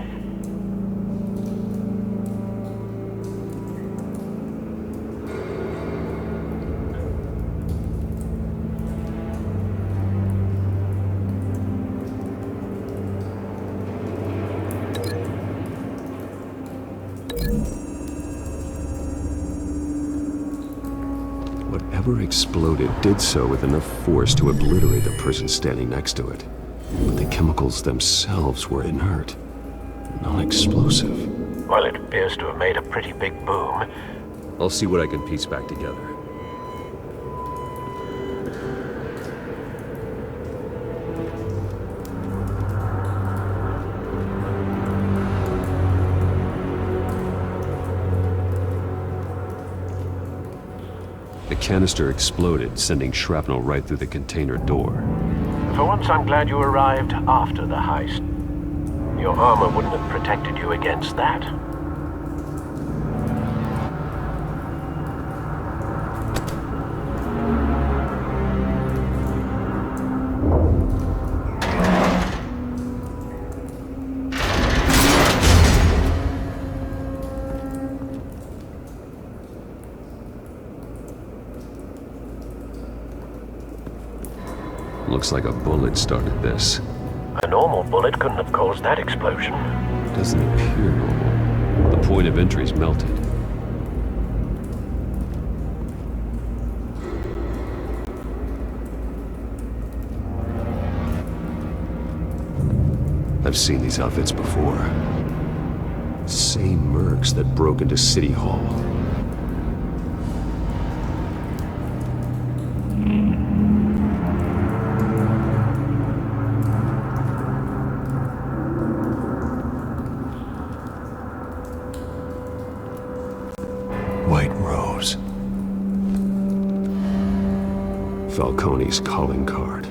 whatever exploded did so with enough force to obliterate the person standing next to it. But the chemicals themselves were inert, non-explosive. Well, it appears to have made a pretty big boom. I'll see what I can piece back together. The canister exploded, sending shrapnel right through the container door. For once, I'm glad you arrived after the heist. Your armor wouldn't have protected you against that. Looks like a bullet started this. A normal bullet couldn't have caused that explosion. Doesn't appear normal. The point of entry's melted. I've seen these outfits before. Same mercs that broke into City Hall. Falcone's calling card.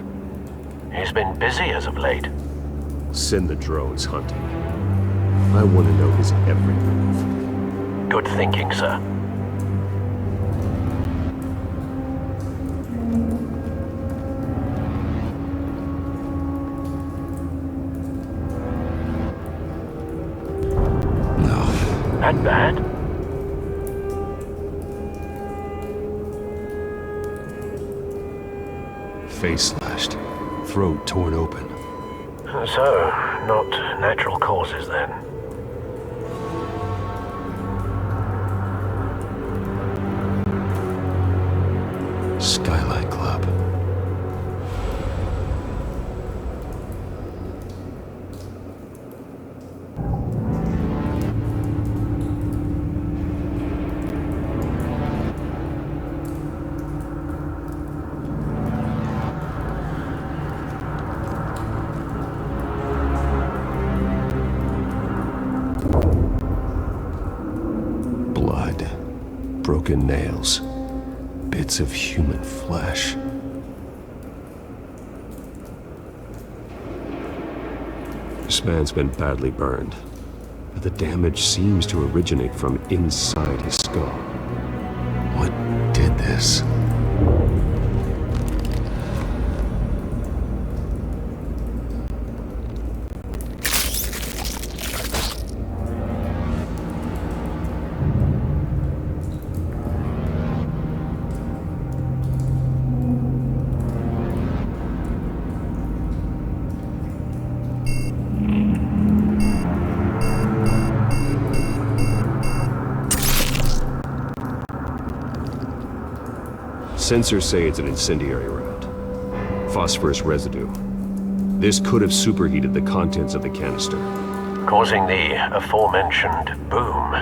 He's been busy as of late. Send the drones hunting. I want to know his every move. Good thinking, sir. No. That bad? Face slashed, throat torn open. So, not natural causes then. Skylight Club. Broken nails, bits of human flesh. This man's been badly burned, but the damage seems to originate from inside his skull. What did this? Sensors say it's an incendiary round. Phosphorus residue. This could have superheated the contents of the canister, causing the aforementioned boom.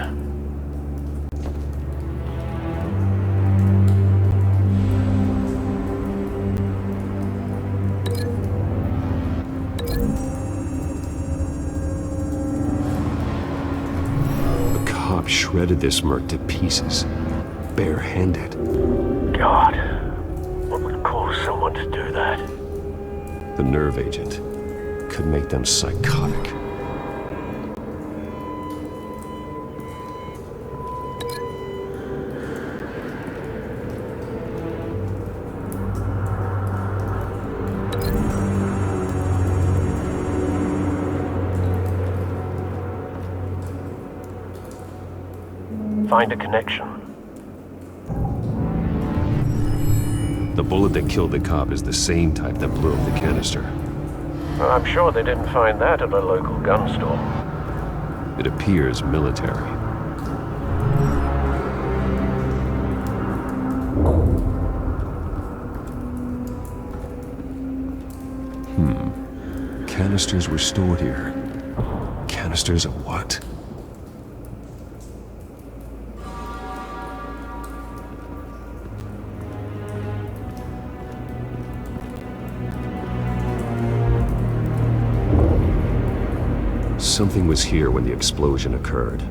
A cop shredded this merc to pieces, barehanded. God, what would cause someone to do that? The nerve agent could make them psychotic. Find a connection. The bullet that killed the cop is the same type that blew up the canister. Well, I'm sure they didn't find that at a local gun store. It appears military. Canisters were stored here. Canisters of what? Something was here when the explosion occurred.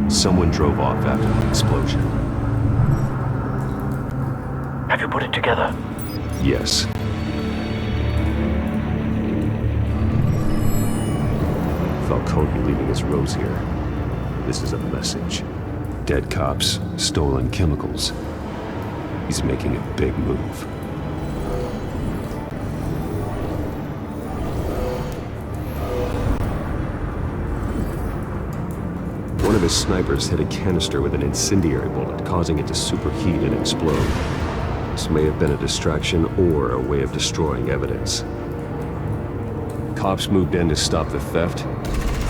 Someone drove off after the explosion. Have you put it together? Yes. Falcone leaving his rose here. This is a message. Dead cops, stolen chemicals. He's making a big move. One of his snipers hit a canister with an incendiary bullet, causing it to superheat and explode. This may have been a distraction or a way of destroying evidence. Cops moved in to stop the theft.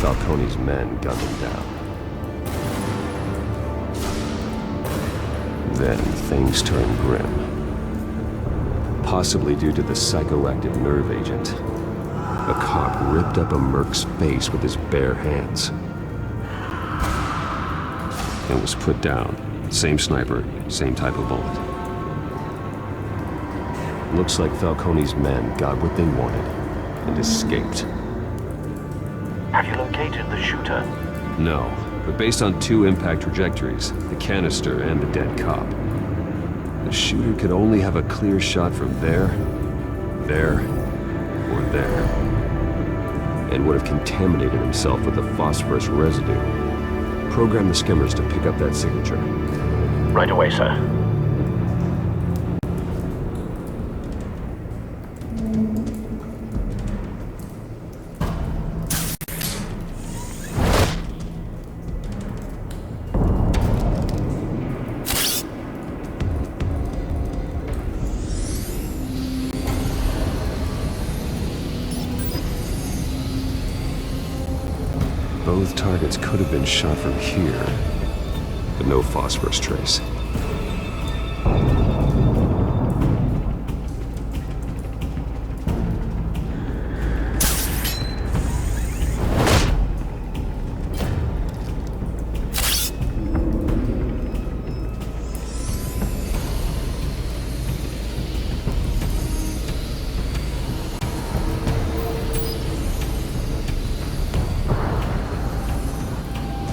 Falcone's men gunned him down. Then things turned grim. Possibly due to the psychoactive nerve agent. A cop ripped up a merc's face with his bare hands. And was put down. Same sniper, same type of bullet. Looks like Falcone's men got what they wanted and escaped. Have you located the shooter? No, but based on 2 impact trajectories, the canister and the dead cop, the shooter could only have a clear shot from there, or there, and would have contaminated himself with the phosphorus residue. Program the skimmers to pick up that signature. Right away, sir. Both targets could have been shot from here, but no phosphorus trace.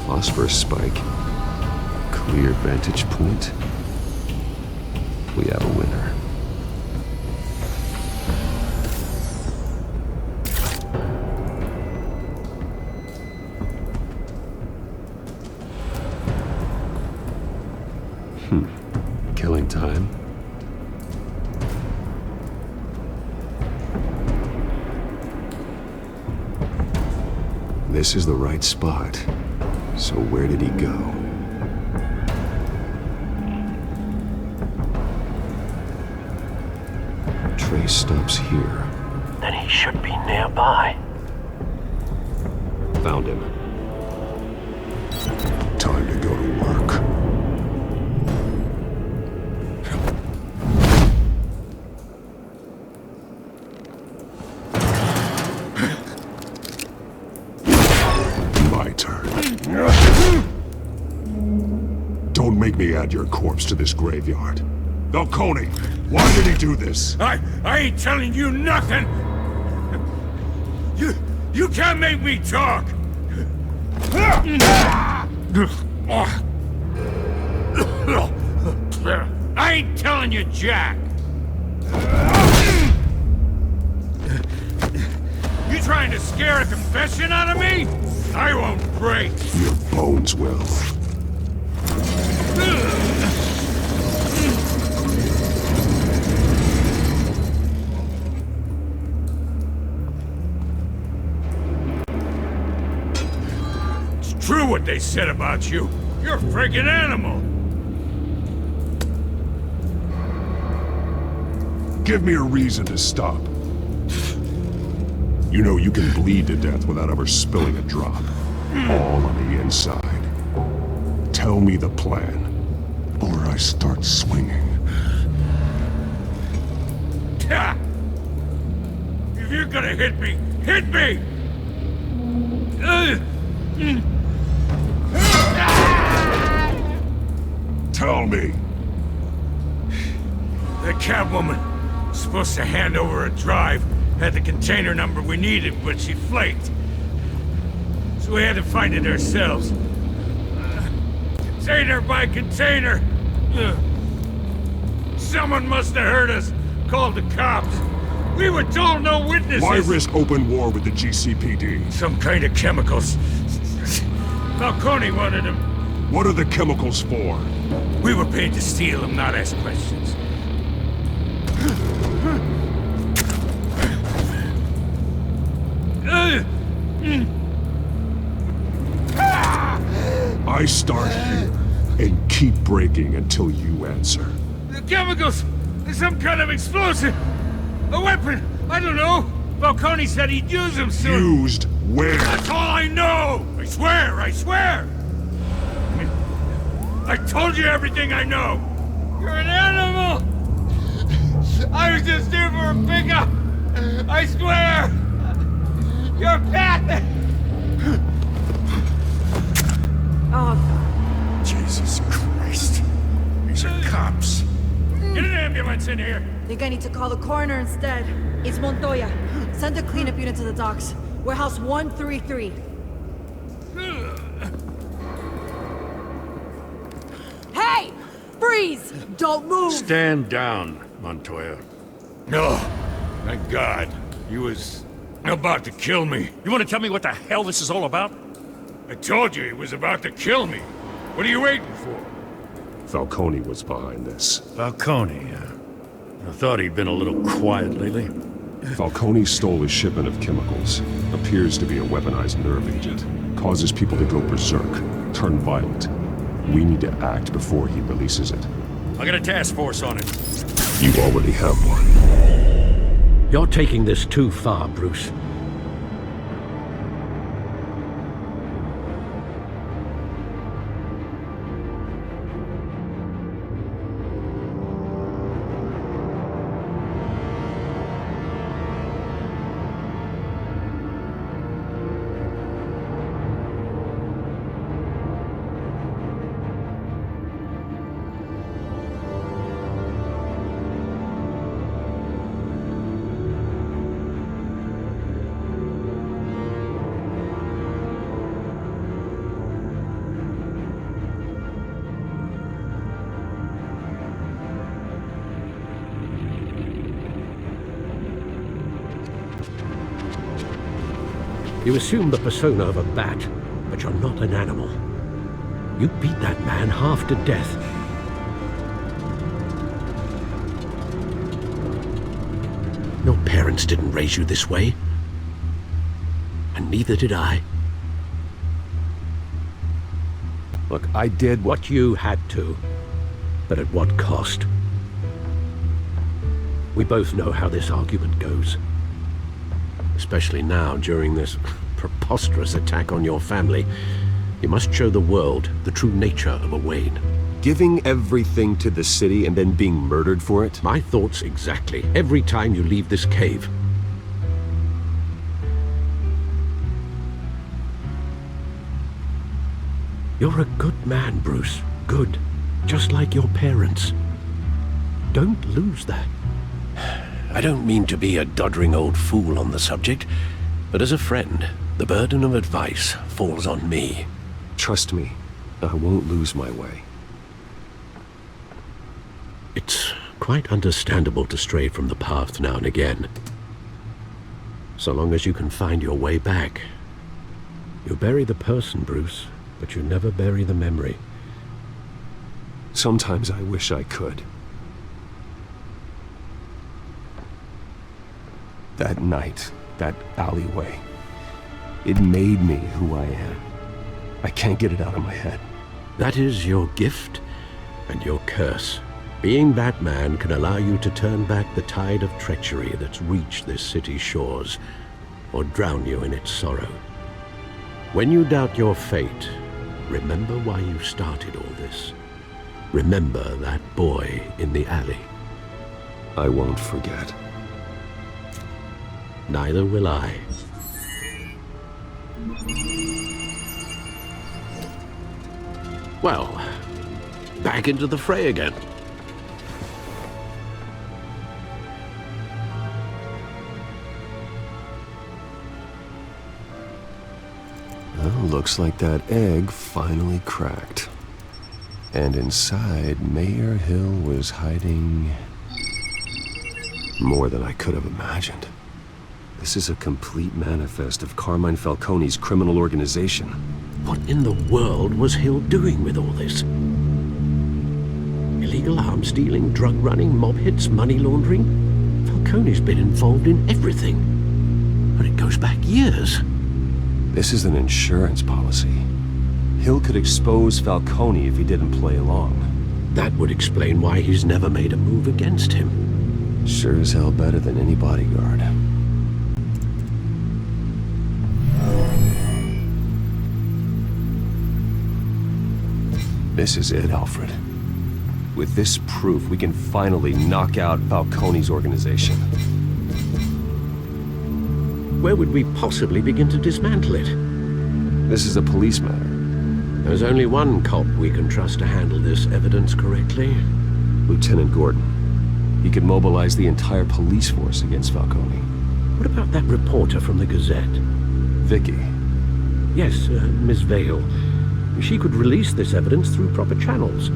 Phosphorus spike. Clear vantage point. We have a winner. Killing time. This is the right spot. So where did he go? Trace stops here. Then he should be nearby. Found him. Time to go to work. My turn. Don't make me add your corpse to this graveyard. Falcone, why did he do this? I ain't telling you nothing! You can't make me talk! I ain't telling you jack! You trying to scare a confession out of me? I won't break! Your bones will. It's true what they said about you. You're a friggin' animal. Give me a reason to stop. You know you can bleed to death without ever spilling a drop. All on the inside. Tell me the plan, or I start swinging. If you're gonna hit me, hit me! Tell me. The Catwoman was supposed to hand over a drive, had the container number we needed, but she flaked. So we had to find it ourselves. Container by container. Someone must have heard us, called the cops. We were told no witnesses. Why risk open war with the GCPD? Some kind of chemicals. Falcone wanted them. What are the chemicals for? We were paid to steal them, not ask questions. I start here and keep breaking until you answer. The chemicals! There's some kind of explosive! A weapon! I don't know! Falcone said he'd use them soon! Used where? That's all I know! I swear! I swear! I told you everything I know! You're an animal! I was just here for a pickup! I swear! You're Pat! Oh, Jesus Christ! These are cops! Get an ambulance in here! think I need to call the coroner instead. It's Montoya. Send a cleanup unit to the docks. Warehouse 133. Hey! Freeze! Don't move! Stand down, Montoya. No. Thank God. He was about to kill me. You want to tell me what the hell this is all about? I told you he was about to kill me. What are you waiting for? Falcone was behind this. Falcone, I thought he'd been a little quiet lately. Falcone stole a shipment of chemicals. Appears to be a weaponized nerve agent. Causes people to go berserk, turn violent. We need to act before he releases it. I got a task force on it. You already have one. You're taking this too far, Bruce. You assume the persona of a bat, but you're not an animal. You beat that man half to death. Your parents didn't raise you this way. And neither did I. Look, I did what you had to, but at what cost? We both know how this argument goes. Especially now, during this preposterous attack on your family. You must show the world the true nature of a Wayne. Giving everything to the city and then being murdered for it? My thoughts exactly. Every time you leave this cave. You're a good man, Bruce. Good. Just like your parents. Don't lose that. I don't mean to be a doddering old fool on the subject, but as a friend, the burden of advice falls on me. Trust me, I won't lose my way. It's quite understandable to stray from the path now and again. So long as you can find your way back. You bury the person, Bruce, but you never bury the memory. Sometimes I wish I could. That night, that alleyway, it made me who I am. I can't get it out of my head. That is your gift and your curse. Being Batman can allow you to turn back the tide of treachery that's reached this city's shores, or drown you in its sorrow. When you doubt your fate, remember why you started all this. Remember that boy in the alley. I won't forget. Neither will I. Well, back into the fray again. Well, looks like that egg finally cracked. And inside, Mayor Hill was hiding more than I could have imagined. This is a complete manifest of Carmine Falcone's criminal organization. What in the world was Hill doing with all this? Illegal arms dealing, drug running, mob hits, money laundering? Falcone's been involved in everything. And it goes back years. This is an insurance policy. Hill could expose Falcone if he didn't play along. That would explain why he's never made a move against him. Sure as hell better than any bodyguard. This is it, Alfred. With this proof, we can finally knock out Falcone's organization. Where would we possibly begin to dismantle it? This is a police matter. There's only one cop we can trust to handle this evidence correctly. Lieutenant Gordon. He could mobilize the entire police force against Falcone. What about that reporter from the Gazette? Vicky. Yes, Miss Vale. She could release this evidence through proper channels.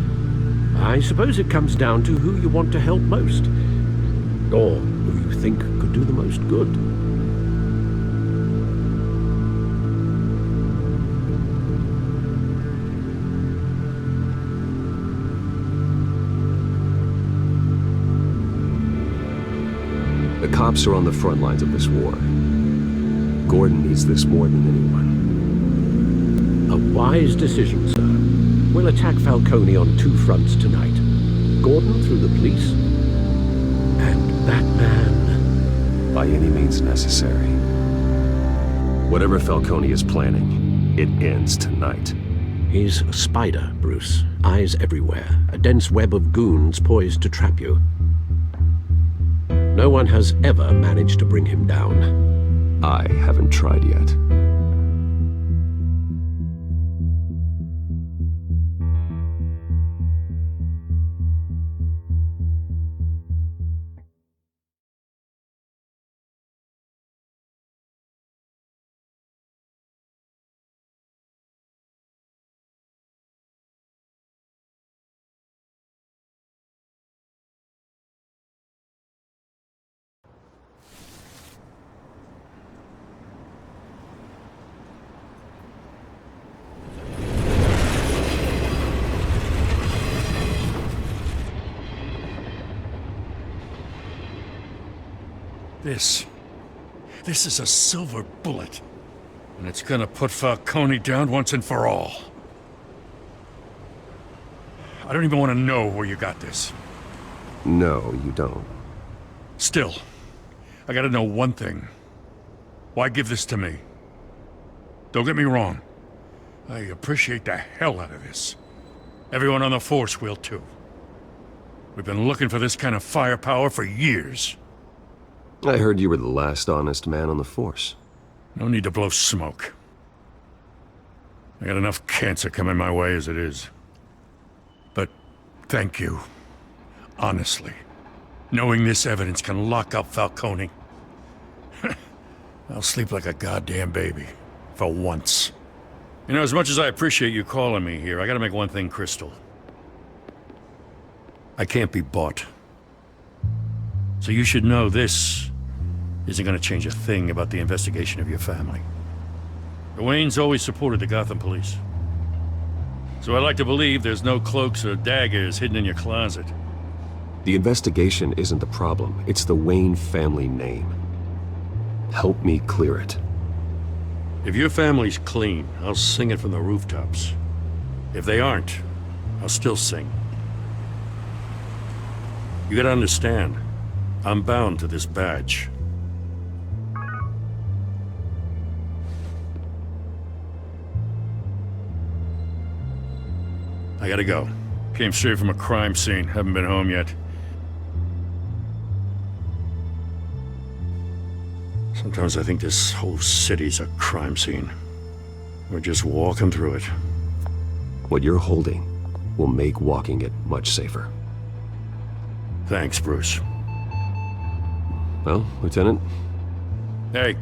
I suppose it comes down to who you want to help most. Or who you think could do the most good. The cops are on the front lines of this war. Gordon needs this more than anyone. A wise decision, sir. We'll attack Falcone on two fronts tonight. Gordon through the police, and Batman. By any means necessary. Whatever Falcone is planning, it ends tonight. He's a spider, Bruce. Eyes everywhere. A dense web of goons poised to trap you. No one has ever managed to bring him down. I haven't tried yet. This is a silver bullet. And it's gonna put Falcone down once and for all. I don't even want to know where you got this. No, you don't. Still, I gotta know one thing. Why give this to me? Don't get me wrong. I appreciate the hell out of this. Everyone on the force will too. We've been looking for this kind of firepower for years. I heard you were the last honest man on the force. No need to blow smoke. I got enough cancer coming my way as it is. But thank you. Honestly. Knowing this evidence can lock up Falcone. I'll sleep like a goddamn baby. For once. You know, as much as I appreciate you calling me here, I gotta make one thing crystal. I can't be bought. So you should know this isn't gonna change a thing about the investigation of your family. The Waynes always supported the Gotham police. So I like to believe there's no cloaks or daggers hidden in your closet. The investigation isn't the problem. It's the Wayne family name. Help me clear it. If your family's clean, I'll sing it from the rooftops. If they aren't, I'll still sing. You gotta understand, I'm bound to this badge. I gotta go. Came straight from a crime scene, haven't been home yet. Sometimes I think this whole city's a crime scene. We're just walking through it. What you're holding will make walking it much safer. Thanks, Bruce. Well, Lieutenant? Hey,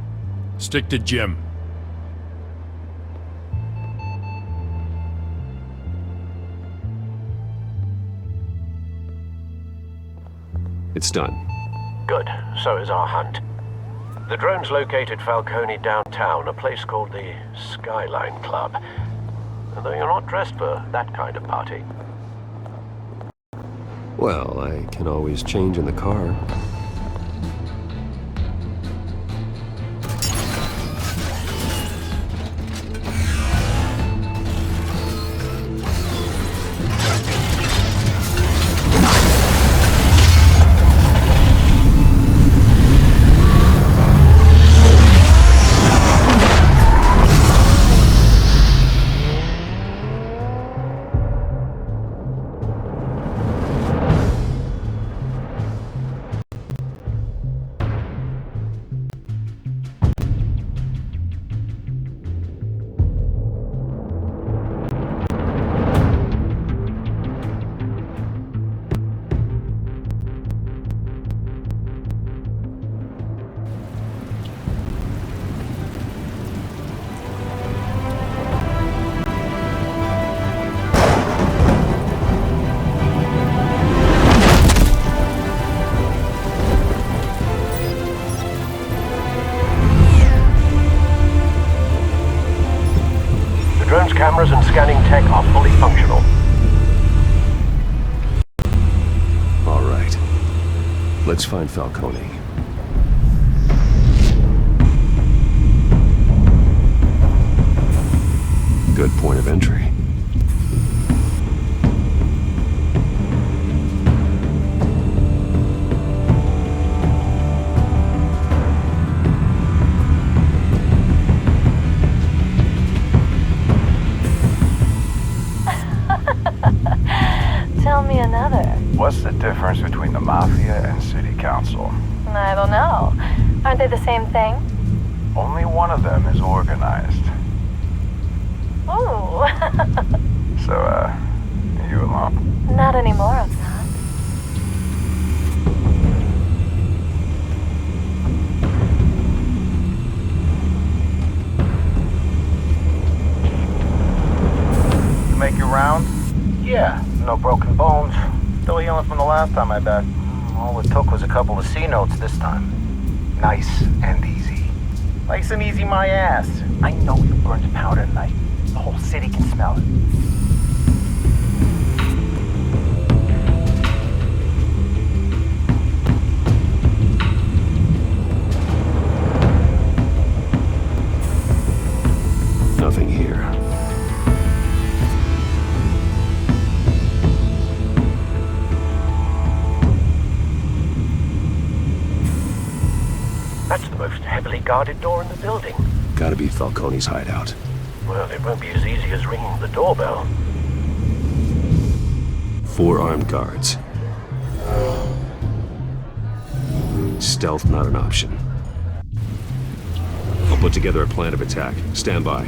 stick to Jim. It's done. Good. So is our hunt. The drone's located Falcone downtown, a place called the Skyline Club. Though you're not dressed for that kind of party. Well, I can always change in the car. Cameras and scanning tech are fully functional. All right. Let's find Falcone. Good point of entry. Tell me another. What's the difference between the Mafia and City Council? I don't know. Aren't they the same thing? Only one of them is organized. Ooh. So, are you alone? Not anymore, I'm not. You make your round? Yeah, no broken bones. Still healing from the last time, I bet. All it took was a couple of C notes this time. Nice and easy. Nice and easy my ass. I know you burned powder tonight. The whole city can smell it. Nothing here. That's the most heavily guarded door in the building. Gotta be Falcone's hideout. Well, it won't be as easy as ringing the doorbell. 4 armed guards. Stealth not an option. I'll put together a plan of attack. Stand by.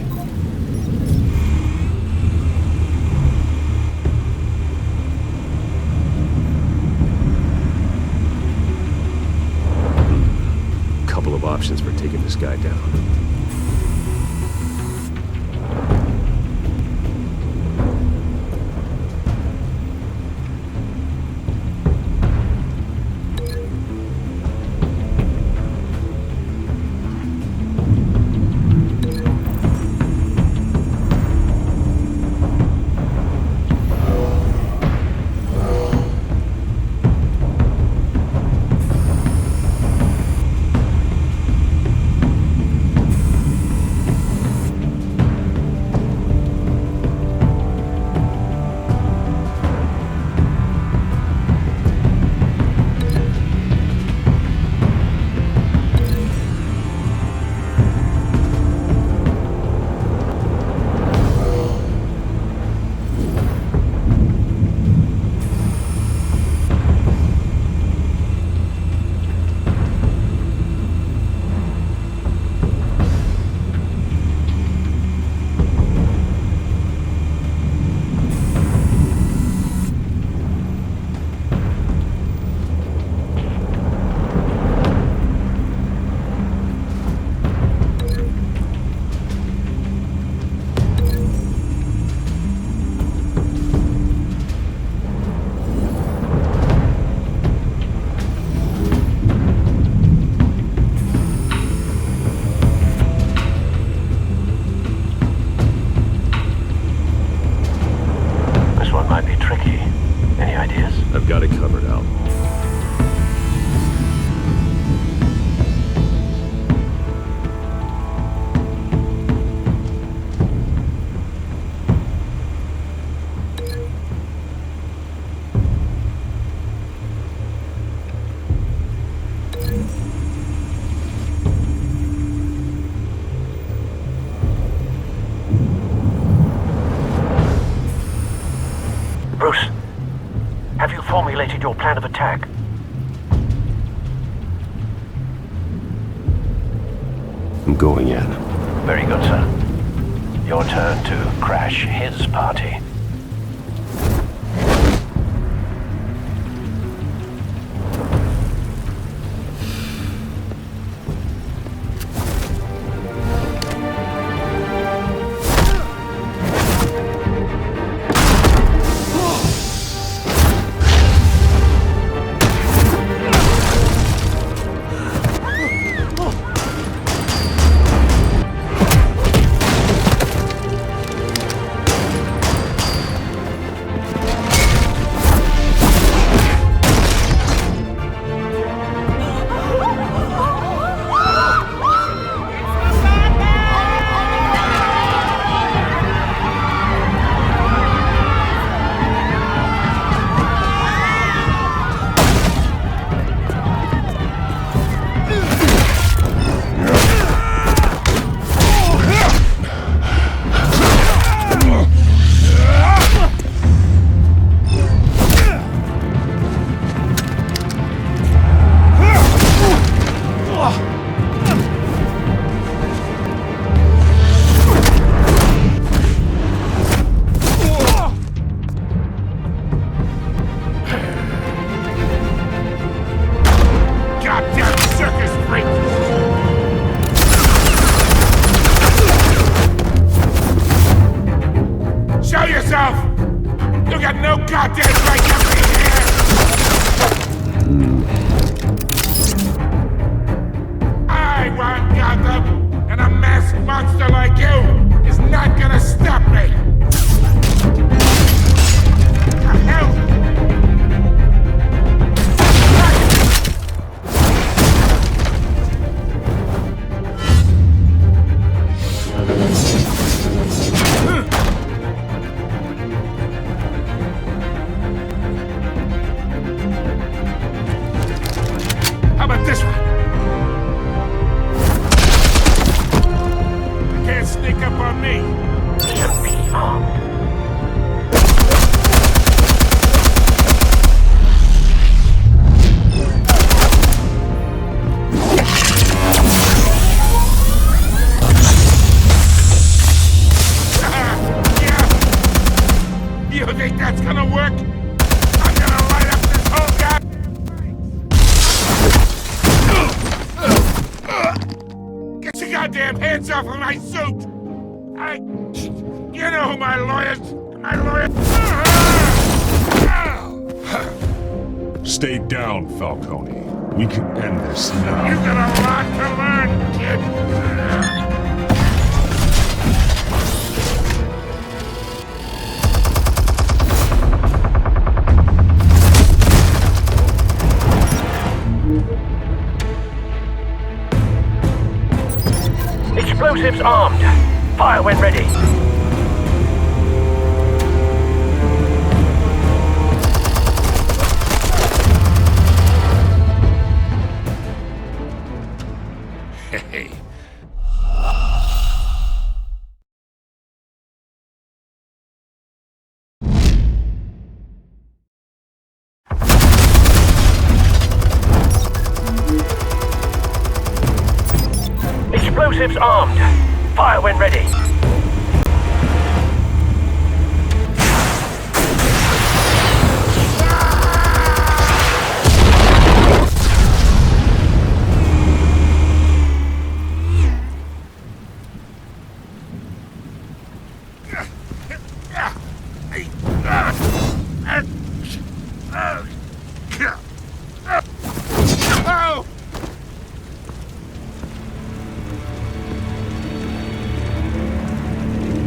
Couple of options for taking this guy down. started your plan of attack? I'm going in. Very good, sir. Your turn to crash his party. Stay down, Falcone. We can end this now. You got a lot to learn, kid. Explosives armed. Fire when ready. Hey. Explosives armed. Fire when ready.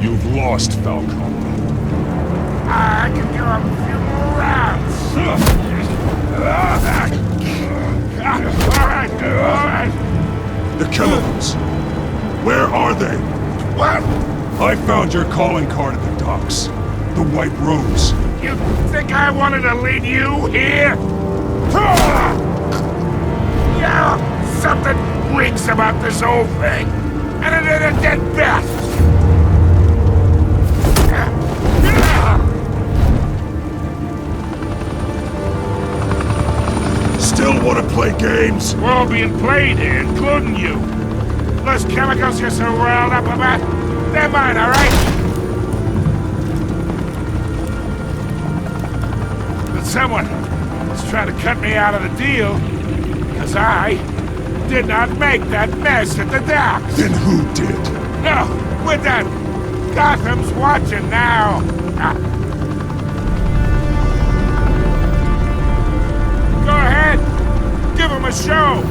You've lost, Falcone. I can do a few more rounds. All right. The chemicals. Where are they? What? I found your calling card at the docks. The White Rose. You think I wanted to lead you here? Yeah, something reeks about this whole thing. And it ain't a dead bat. still want to play games? We're all being played here, including you. Those chemicals you're so riled up about, they're mine, all right? But someone is trying to cut me out of the deal, because I did not make that mess at the docks. Then who did? No, we're done. Gotham's watching now. Go ahead. Give him a show.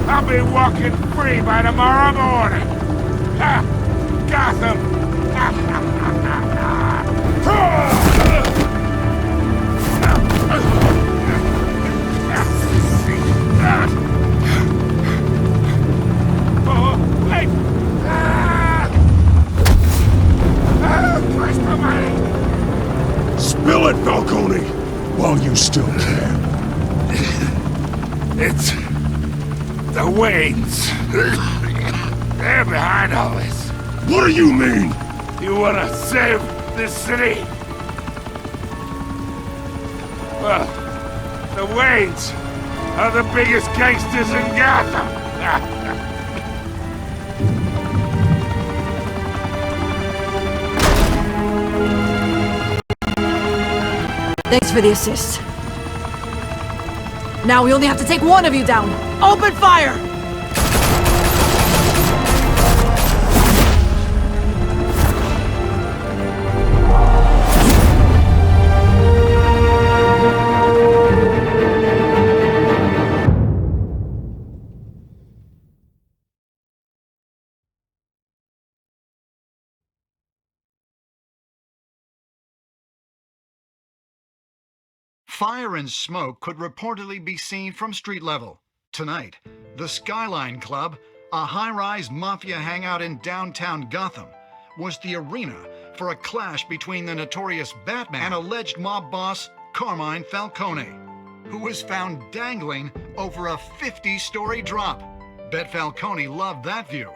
I'll be walking free by tomorrow morning. Gotham. Oh, wait. Christ almighty. Spill it, Falcone, while you still can. It's the Waynes. They're behind all this. What do you mean? You wanna save this city? Well, the Waynes are the biggest gangsters in Gotham. Thanks for the assist. Now we only have to take one of you down. Open fire! Fire and smoke could reportedly be seen from street level. Tonight, the Skyline Club, a high-rise mafia hangout in downtown Gotham, was the arena for a clash between the notorious Batman and alleged mob boss Carmine Falcone, who was found dangling over a 50-story drop. Bet Falcone loved that view.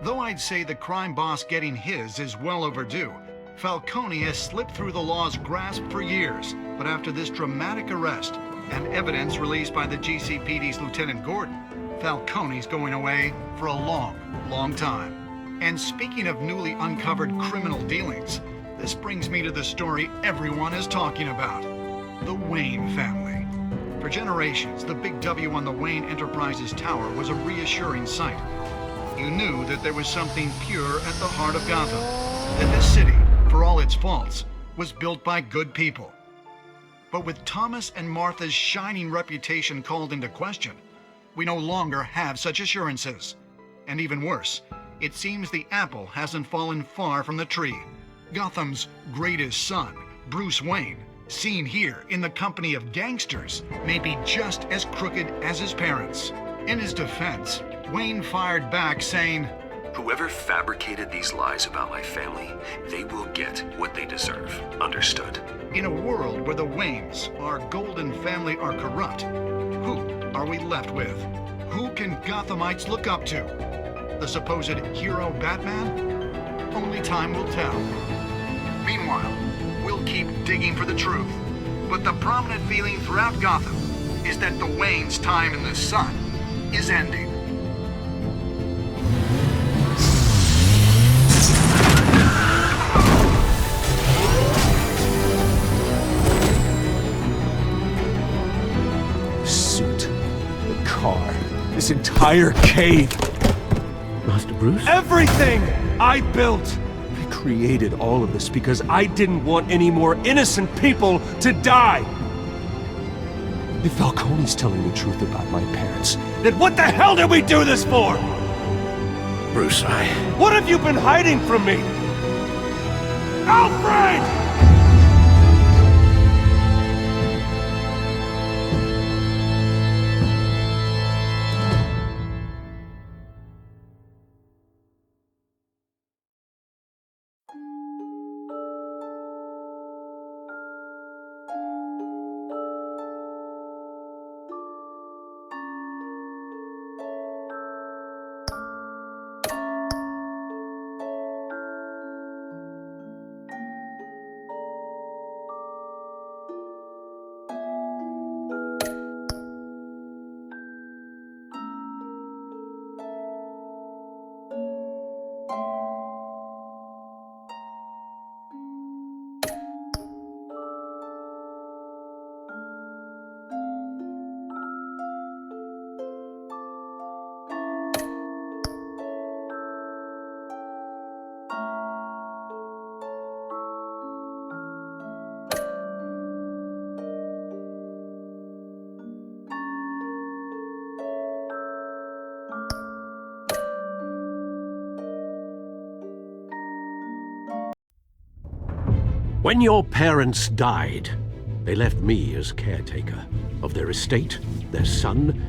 Though I'd say the crime boss getting his is well overdue, Falcone has slipped through the law's grasp for years, but after this dramatic arrest and evidence released by the GCPD's Lieutenant Gordon, Falcone's going away for a long, long time. And speaking of newly uncovered criminal dealings, this brings me to the story everyone is talking about: the Wayne family. For generations, the big W on the Wayne Enterprises Tower was a reassuring sight. You knew that there was something pure at the heart of Gotham, that this city, for all its faults, was built by good people. But with Thomas and Martha's shining reputation called into question, we no longer have such assurances. And even worse, it seems the apple hasn't fallen far from the tree. Gotham's greatest son, Bruce Wayne, seen here in the company of gangsters, may be just as crooked as his parents. In his defense, Wayne fired back saying, "Whoever fabricated these lies about my family, they will get what they deserve. Understood?" In a world where the Waynes, our golden family, are corrupt, who are we left with? Who can Gothamites look up to? The supposed hero Batman? Only time will tell. Meanwhile, we'll keep digging for the truth. But the prominent feeling throughout Gotham is that the Waynes' time in the sun is ending. This entire cave. Master Bruce? Everything I built. I created all of this because I didn't want any more innocent people to die. If Falcone's telling the truth about my parents, then what the hell did we do this for? Bruce, What have you been hiding from me? Alfred! When your parents died, they left me as caretaker of their estate, their son,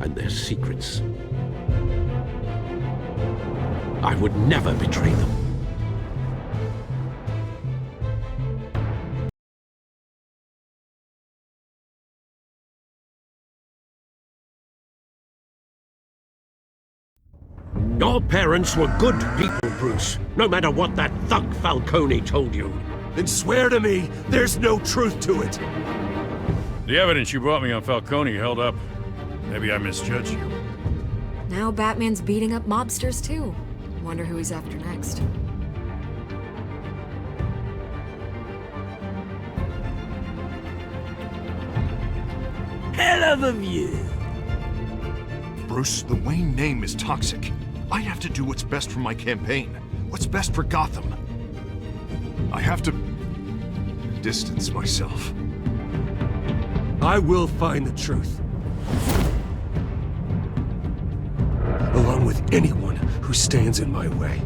and their secrets. I would never betray them. Your parents were good people, Bruce, no matter what that thug Falcone told you. Then swear to me there's no truth to it. The evidence you brought me on Falcone held up. Maybe I misjudged you. Now Batman's beating up mobsters too. Wonder who he's after next. Hell of a view. Bruce, the Wayne name is toxic. I have to do what's best for my campaign. What's best for Gotham. I have to distance myself. I will find the truth. Along with anyone who stands in my way.